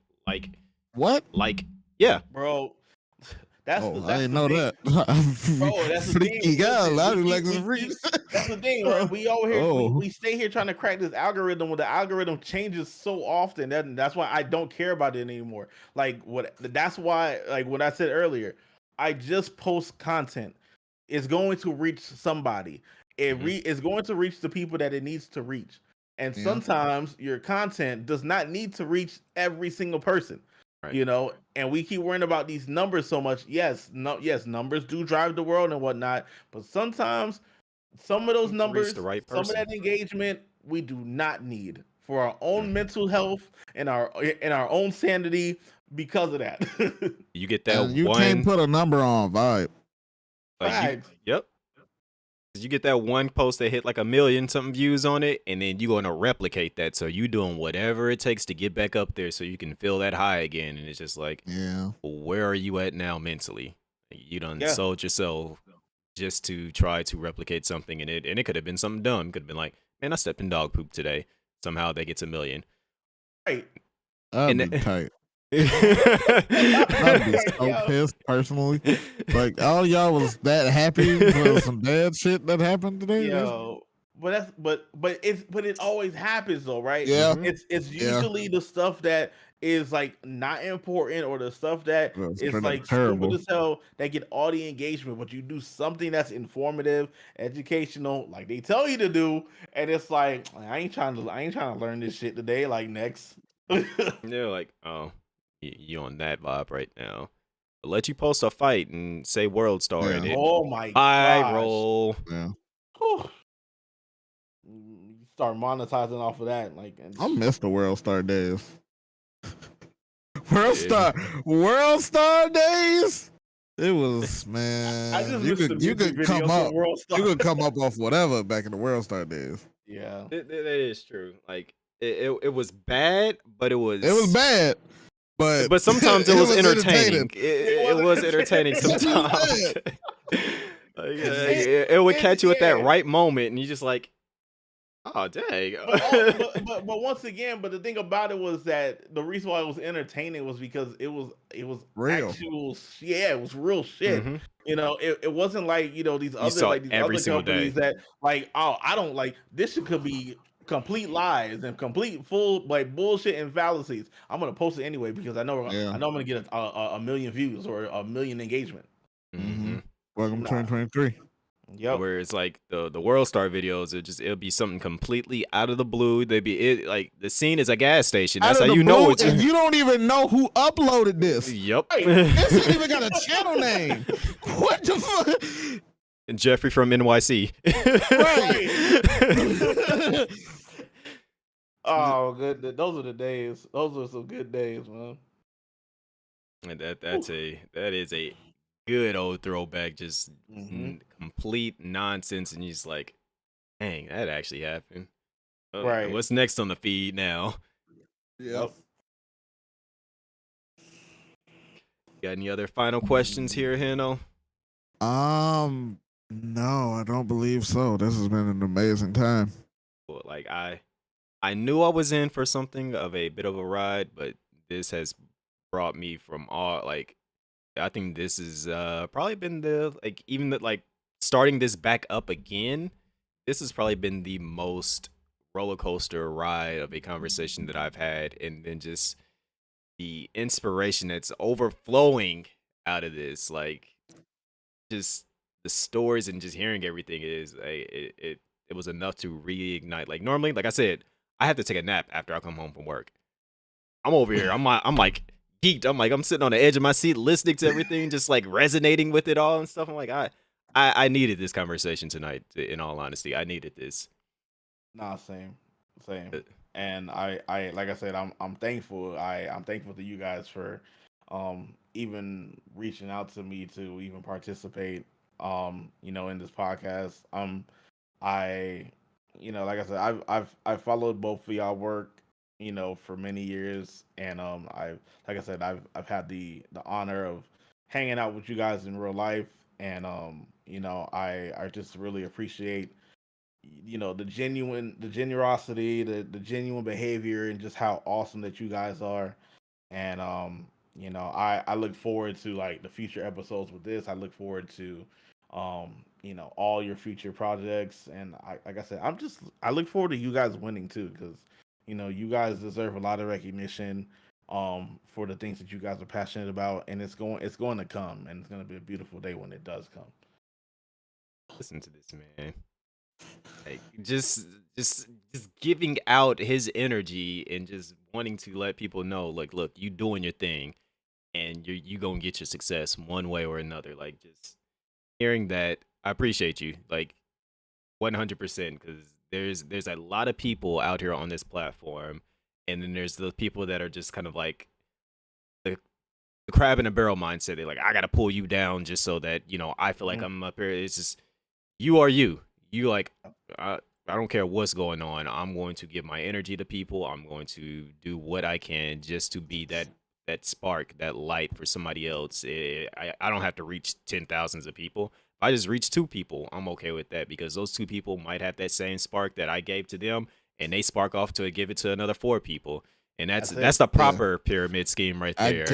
what? Like, yeah, bro. I didn't know that. Bro, that's the freaky guy. That's the thing, right? We over here, we stay here trying to crack this algorithm when the algorithm changes so often. That's why I don't care about it anymore. That's why, like what I said earlier, I just post content. It's going to reach somebody. It's going to reach the people that it needs to reach. And sometimes your content does not need to reach every single person. Right. And we keep worrying about these numbers so much. Yes, numbers do drive the world and whatnot, but sometimes some of those numbers, some of that engagement, we do not need for our own mental health and our own sanity because of that. You get that you can't put a number on vibe. Yep. You get that one post that hit like 1 million something views on it, and then you're going to replicate that. So you doing whatever it takes to get back up there so you can feel that high again. And it's just like, where are you at now mentally? You done sold yourself just to try to replicate something, and it could have been something dumb. It could have been like, man, I stepped in dog poop today. Somehow that gets 1 million. Right. That'd be tight. I'd be so pissed personally. Like all y'all was that happy for some bad shit that happened today. But it always happens though, right? Yeah. It's usually the stuff that is like not important, or the stuff that is like terrible as hell that get all the engagement, but you do something that's informative, educational, like they tell you to do, and it's like I ain't trying to learn this shit today. Like next. They're like, oh, you on that vibe right now. I'll let you post a fight and say World Star in it. Oh my god. Roll. Yeah. You start monetizing off of that. Like I miss the World Star days. World Star days. It was, man. You could come up. You could come up off whatever back in the World Star days. Yeah. That is true. Like it was bad, but it was bad. But sometimes it was entertaining. It was entertaining sometimes. It would catch you at that right moment, and you just like, oh dang. but once again, but the thing about it was that the reason why it was entertaining was because it was real. It was real shit. Mm-hmm. It wasn't like these other companies that like, oh, I don't like this shit could be complete lies and complete full like bullshit and fallacies. I'm gonna post it anyway because I know I'm gonna get a million views or a million engagement. Mm-hmm. Welcome to 2023. Yep. Where it's like the World Star videos, it'll be something completely out of the blue. Like the scene is a gas station. That's how you know it's. And you don't even know who uploaded this. Yep. This ain't even got a channel name. What the fuck? And Jeffrey from NYC. Right. Oh, good. Those are the days. Those are some good days, man. And that is a good old throwback, just Hmm. complete nonsense, and you're just like, dang, that actually happened. Right. What's next on the feed now? Yep. Got any other final questions here, Hino? No, I don't believe so. This has been an amazing time. Well, like I knew I was in for something of a bit of a ride, but this has brought me from all like I think this is probably been the like even the like starting this back up again. This has probably been the most roller coaster ride of a conversation that I've had, and then just the inspiration that's overflowing out of this, like just the stories and just hearing everything is it was enough to reignite. Like normally, like I said, I have to take a nap after I come home from work. I'm over here. I'm like geeked. I'm sitting on the edge of my seat listening to everything, just like resonating with it all and stuff. I'm like I needed this conversation tonight. In all honesty, I needed this. Nah, same. Uh, And I like I said, I'm thankful. I'm thankful to you guys for even reaching out to me to even participate in this podcast. I like I said, I've followed both of y'all work, for many years, and I like I said, I've had the honor of hanging out with you guys in real life, and I just really appreciate the generosity, the genuine behavior, and just how awesome that you guys are. And I look forward to like the future episodes with this. I look forward to all your future projects. And I like I said, I look forward to you guys winning too, because you guys deserve a lot of recognition for the things that you guys are passionate about, and it's going to come, and it's going to be a beautiful day when it does come. Listen to this man. Like just giving out his energy and just wanting to let people know, like, look, you doing your thing, and you gonna get your success one way or another. Like just hearing that, I appreciate you, like 100%, because there's a lot of people out here on this platform, and then there's the people that are just kind of like the, the crab in a barrel mindset. They're like, I gotta pull you down just so that I feel like Mhm. I'm up here. It's just you are you. You like I don't care what's going on. I'm going to give my energy to people. I'm going to do what I can just to be that spark, that light for somebody else. I don't have to reach 10,000s of people. If I just reach 2 people, I'm okay with that, because those 2 people might have that same spark that I gave to them, and they spark off to give it to another 4 people. And that's That's that's it. the Yeah. proper pyramid scheme right I there.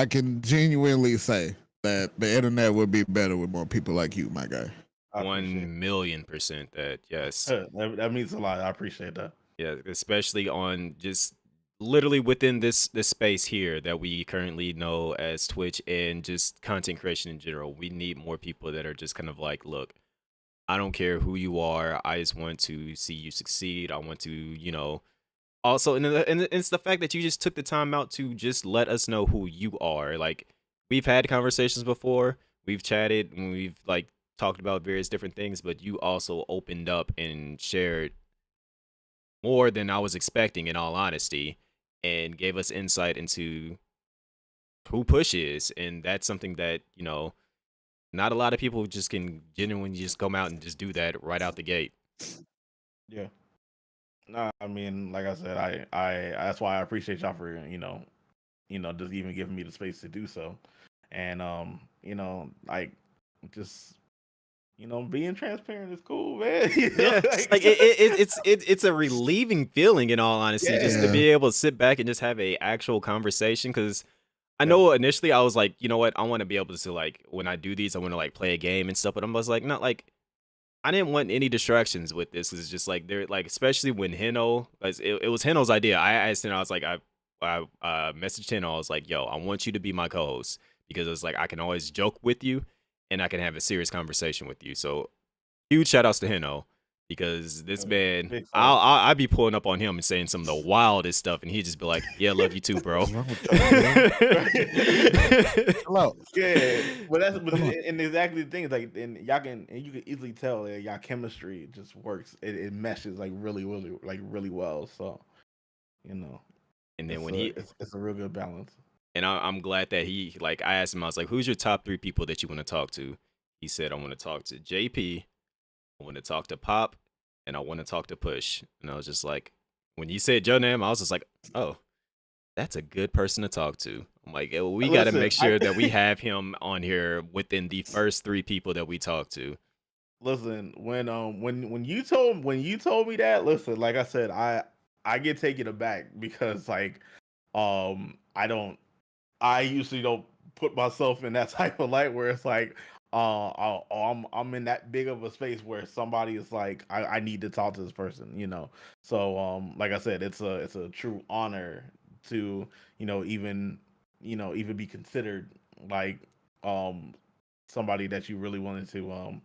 can genuinely say that the internet would be better with more people like you, my guy. I appreciate 1,000,000% that, yes. it. That means a lot. I appreciate that. Yeah, especially on just literally within this space here that we currently know as Twitch, and just content creation in general. We need more people that are just kind of like, look, I don't care who you are. I just want to see you succeed. I want to, also, and it's the fact that you just took the time out to just let us know who you are. Like, we've had conversations before, we've chatted, and we've like talked about various different things, but you also opened up and shared more than I was expecting, in all honesty, and gave us insight into who Push is. And that's something that, not a lot of people just can genuinely just come out and just do that right out the gate. Yeah. No, I mean, like I said, I that's why I appreciate y'all for just even giving me the space to do so, and like just being transparent is cool, man. Yeah, like it's a relieving feeling, in all honesty, just to Yeah. be able to sit back and just have a actual conversation. Because I Yeah. know initially I was like, you know what, I want to be able to, like, when I do these, I want to like play a game and stuff. But I was like, not like, I didn't want any distractions with this. It's just like they're like, especially when Hino, it was Hino's idea. I asked him, I was like, I messaged Hino. I was like, yo, I want you to be my co-host, because it's like I can always joke with you, and I can have a serious conversation with you. So huge shout outs to Hino, because this man, Big fan. I'd be pulling up on him and saying some of the wildest stuff, and he'd just be like, "Yeah, love you too, bro." What's wrong with you, man? Hello. Yeah, but that's Come on. and exactly the thing is like, and y'all can and you can easily tell that y'all chemistry just works. It meshes like really really well. So you know, And then it's when it's a real good balance. and I'm glad that like, I asked him, I was like, "Who's your top 3 people that you want to talk to?" He said, "I want to talk to JP, I want to talk to Pop, and I want to talk to Push." And I was just like, when you said your name, I was just like, "Oh, that's a good person to talk to." I'm like, "Oh, we got to Listen, make sure that we have him on here within the first 3 people that we talk to." Listen, when you told me that, listen, like I said, I get taken aback because like I usually don't put myself in that type of light where it's like I'm in that big of a space where somebody is like I need to talk to this person, you know. So like I said, it's a true honor to even be considered like somebody that you really wanted to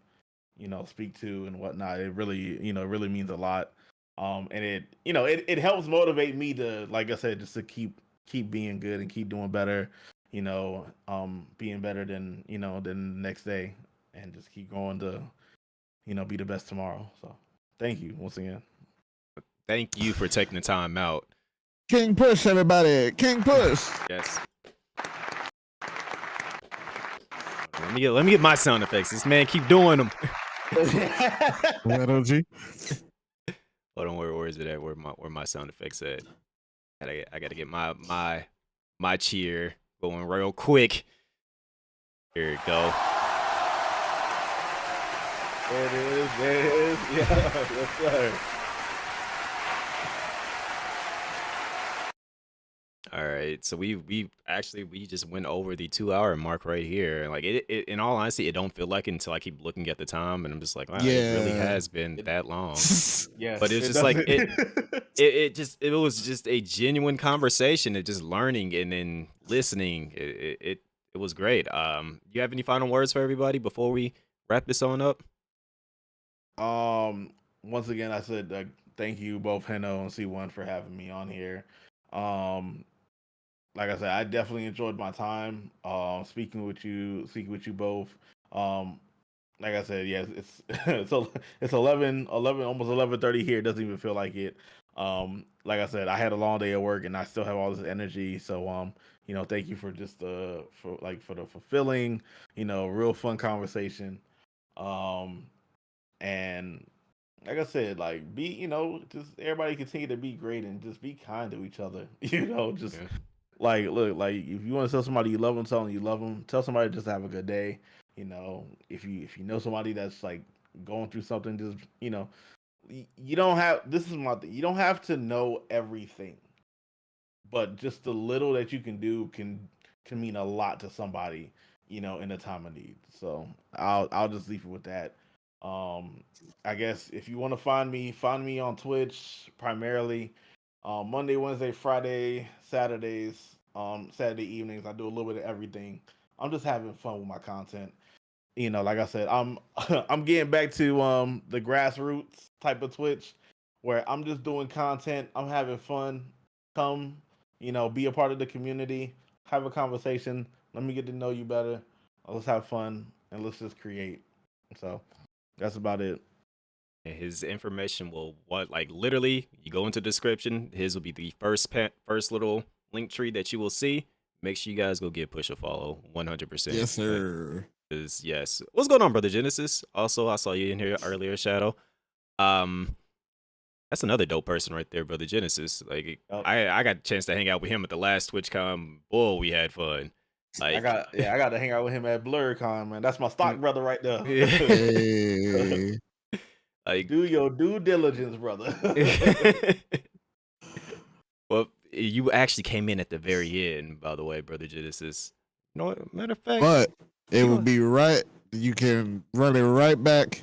speak to and whatnot. It really really means a lot. And it helps motivate me to, like I said, just to keep being good and keep doing better, being better than the next day, and just keep going to be the best tomorrow. So thank you once again. Thank you for taking the time out. King Push, everybody. King Push. Yes. Let me get my sound effects. This man keep doing them. What, OG? Hold on, where is it at? Where my sound effects at? I gotta get my cheer going real quick. Here we go. There it is. There it is. Yeah, yes, sir. All right, so we just went over the 2-hour mark right here. Like, it in all honesty, it don't feel like it until I keep looking at the time, and I'm just like, wow, it really Yeah. has been that long. Yes, But it's just like it was just a genuine conversation. It just learning and then listening. It was great. You have any final words for everybody before we wrap this on up? Once again, I said thank you both Heno and C1 for having me on here. Like I said, I definitely enjoyed my time speaking with you both. Like I said, yes, it's 11 almost 11:30 here. It doesn't even feel like it. Like I said, I had a long day at work and I still have all this energy. So thank you for just for the fulfilling, real fun conversation. And like I said, like just everybody continue to be great and just be kind to each other. Just Yeah. like look, like if you want to tell somebody you love them, tell them you love them. Tell somebody just to have a good day. If you know somebody that's like going through something, just you don't have. This is my thing. You don't have to know everything, but just the little that you can do can mean a lot to somebody. In a time of need. So I'll just leave it with that. I guess if you want to find me on Twitch primarily. Monday, Wednesday, Friday, Saturdays, Saturday evenings. I do a little bit of everything. I'm just having fun with my content. Like I said, I'm I'm getting back to the grassroots type of Twitch where I'm just doing content. I'm having fun. Come, be a part of the community, have a conversation. Let me get to know you better. Let's have fun and let's just create. So that's about it. And his information will like literally you go into the description. His will be the first little link tree that you will see. Make sure you guys go give Push a follow 100%. Yes, sir. Yes. What's going on, Brother Genesis? Also, I saw you in here earlier, Shadow. That's another dope person right there, Brother Genesis. Like, Yep. I got a chance to hang out with him at the last TwitchCon. Boy, we had fun. Like, I got to hang out with him at BlurCon, man. That's my stock brother right there. Hey. like, Do your due diligence, brother. well, you actually came in at the very end, by the way, Brother Genesis. No, matter of fact, But it you will know- be right. You can run it right back.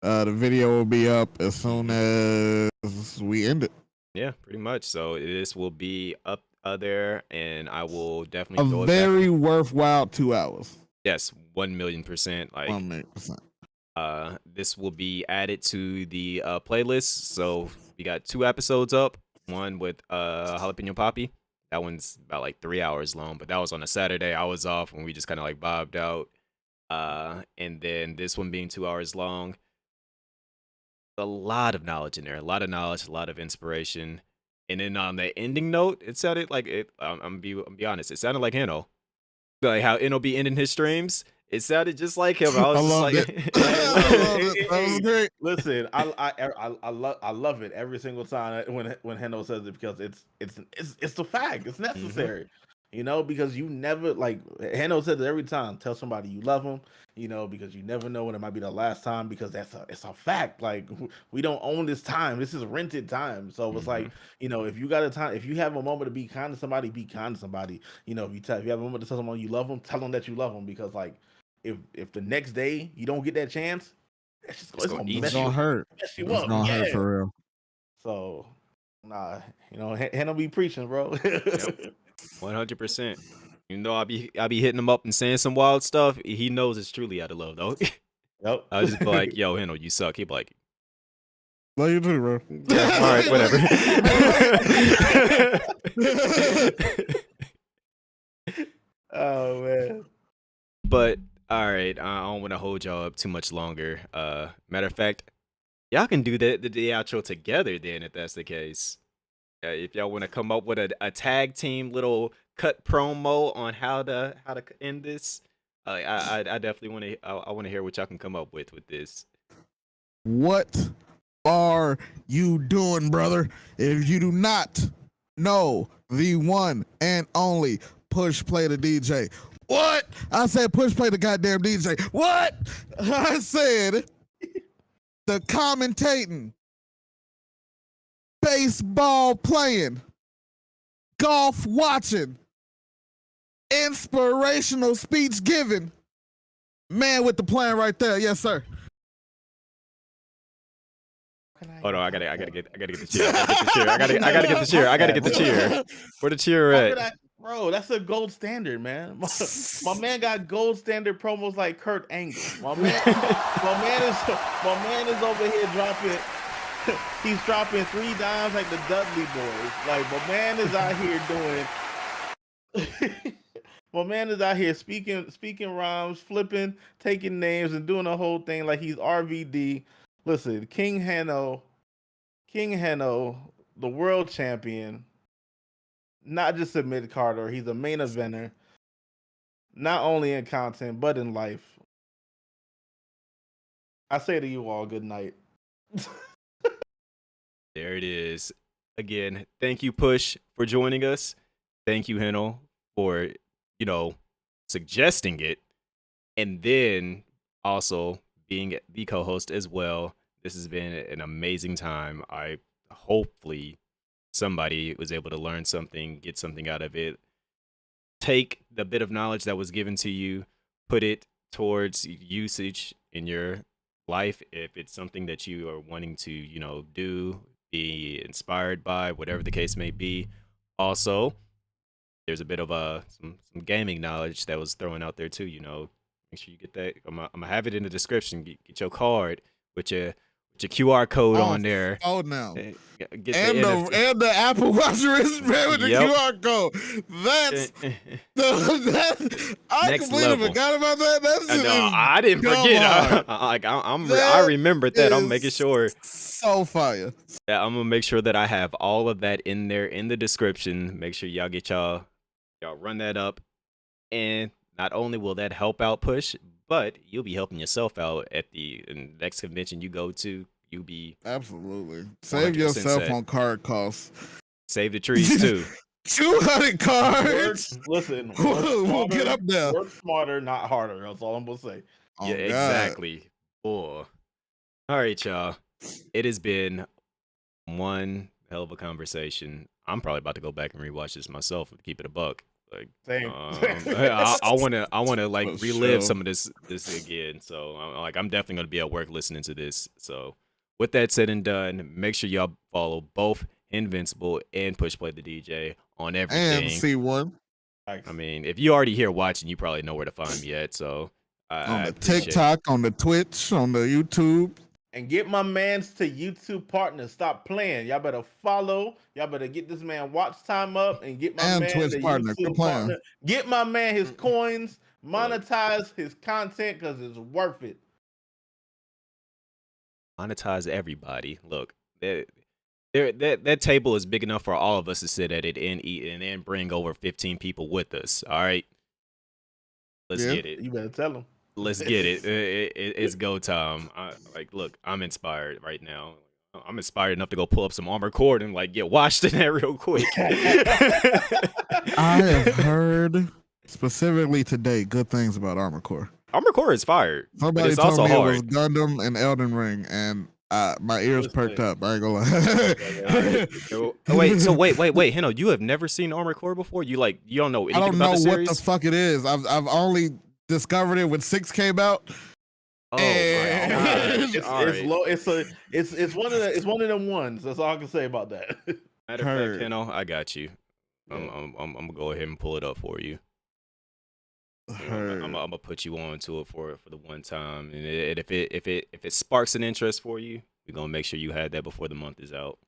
The video will be up as soon as we end it. yeah, pretty much. So this will be up there, and I will definitely A throw it very back. worthwhile 2 hours. Yes, 1,000,000%. Like, 1 minute percent. This will be added to the playlist. So we got 2 episodes up. One with Jalapeno Poppy. That one's about like 3 hours long, but that was on a Saturday. I was off and we just kind of like bobbed out. And then this one being 2 hours long. A lot of knowledge in there. A lot of knowledge, a lot of inspiration. And then on the ending note, it sounded like it. I'm be honest. It sounded like Hino. Like how Eno be ending his streams. It sounded just like him. I was I just loved like, it. I loved it. That was great. Listen, I love it every single time when Hendo says it because it's the fact. It's necessary. You know, because you never like Hendo says it every time. Tell somebody you love them. You know, because you never know when it might be the last time. Because it's a fact. Like we don't own this time. This is rented time. So it's like, you know, if you got a time, if you have a moment to be kind to somebody, be kind to somebody. You know, if you have a moment to tell someone you love them, tell them that you love them. Because like if the next day you don't get that chance, it's gonna hurt. Mess you It's up. gonna hurt for real. So, nah, you know, Hannah be preaching, bro. Yep. 100%. Even though I be hitting him up and saying some wild stuff, he knows it's truly out of love, though. Yep. I just be like, yo, Heno, you suck. He be like, love you too, bro. yeah, all right, whatever. Oh man. But all right, I don't want to hold y'all up too much longer. Matter of fact, y'all can do the outro together then, if that's the case. If y'all want to come up with a tag team little cut promo on how to end this, I definitely want to. I want to hear what y'all can come up with this. What are you doing, brother? If you do not know the one and only Push Play the DJ. What? I said Push Play the goddamn DJ. What? I said the commentating, baseball playing, golf watching, inspirational speech giving, man with the plan right there. Yes, sir. Oh no, I gotta get the chair. I gotta get the chair. I gotta get the chair. Where the chair at? Bro, that's a gold standard, man. My man got gold standard promos like Kurt Angle. My man is over here dropping. He's dropping 3 dimes like the Dudley Boys. Like my man is out here doing. My man is out here speaking rhymes, flipping, taking names, and doing the whole thing like he's RVD. Listen, King Heno, the world champion. Not just a mid-carder, he's a main eventer. Not only in content, but in life. I say to you all, good night. There it is. Again, thank you, Push, for joining us. Thank you, Heno, for, suggesting it. And then also being the co-host as well. This has been an amazing time. Hopefully somebody was able to learn something, get something out of it. Take the bit of knowledge that was given to you, put it towards usage in your life. If it's something that you are wanting to, do, be inspired by, whatever the case may be. Also, there's a bit of some gaming knowledge that was thrown out there too. Make sure you get that. I'm gonna have it in the description. Get your card with your QR code on there. Oh no! Get and the Apple Watch wristband with the QR code. I completely forgot about that. I didn't forget. I remembered that. I'm making sure. So fire. Yeah, I'm gonna make sure that I have all of that in there in the description. Make sure y'all get y'all run that up, and not only will that help out Push, but you'll be helping yourself out at the next convention you go to. You'll be absolutely save yourself on card costs. Save the trees too. 200 cards. Listen, we'll get up there. Work smarter, not harder. That's all I'm gonna say. Oh, yeah, exactly. All right, y'all. It has been one hell of a conversation. I'm probably about to go back and rewatch this myself and keep it a buck. Like, same. I wanna like relive some of this again. So I'm definitely gonna be at work listening to this. So with that said and done, make sure y'all follow both Invincible and PushPlayTheDJ on everything. And C1. I mean, if you already here watching, you probably know where to find me at. So On I the appreciate it. TikTok, on the Twitch, on the YouTube. And get my man's to YouTube partners. Stop playing. Y'all better follow. Y'all better get this man watch time up and get my And man Twitch the partner. Quit YouTube playing. partner. Get my man his coins. Monetize his content because it's worth it. Monetize everybody. Look, that table is big enough for all of us to sit at it and eat and then bring over 15 people with us. All right, let's get it. You better tell him. Let's get it. It's go time. Look, I'm inspired right now. I'm inspired enough to go pull up some Armored Core and like get washed in that real quick. I have heard specifically today good things about Armored Core. Armored Core is fired. Somebody but it's told also me hard. it was Gundam and Elden Ring, and my ears perked up. I ain't gonna lie. Wait, Hino, you have never seen Armored Core before? You don't know anything I don't about know the what series? the fuck it is. I've only discovered it when 6 came out. Oh my God. It's one of them ones. That's all I can say about that. Matter of fact, Hino, I got you. I'm gonna go ahead and pull it up for you. I'm gonna put you on to it for the one time, and if it sparks an interest for you, we're gonna make sure you had that before the month is out.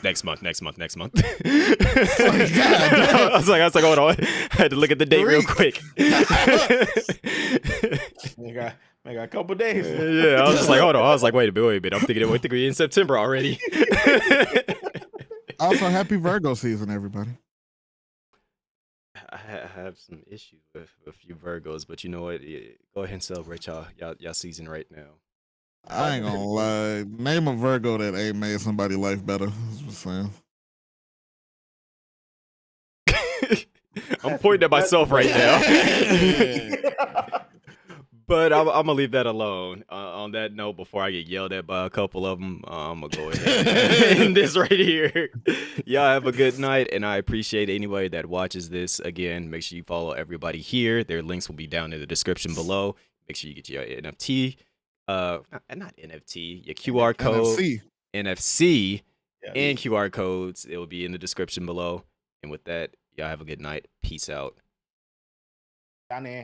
Next month. I was like, hold on. I had to look at the date real quick. I got a couple days. Yeah, I was just like, hold on. I was like, wait a minute. I'm thinking we're in September already. Also, happy Virgo season, everybody. I have some issues with a few Virgos, but you know what? Yeah, go ahead and celebrate y'all season right now. I ain't gonna lie. Name a Virgo that ain't made somebody's life better. That's what I'm saying. I'm pointing at myself right now. But I'm gonna leave that alone. On that note, before I get yelled at by a couple of them, I'm gonna go ahead and end this right here. Y'all have a good night, and I appreciate anybody that watches this. Again, make sure you follow everybody here. Their links will be down in the description below. Make sure you get your NFT, not NFT, your QR code, NFC, and QR codes. It will be in the description below. And with that, y'all have a good night. Peace out. Down there.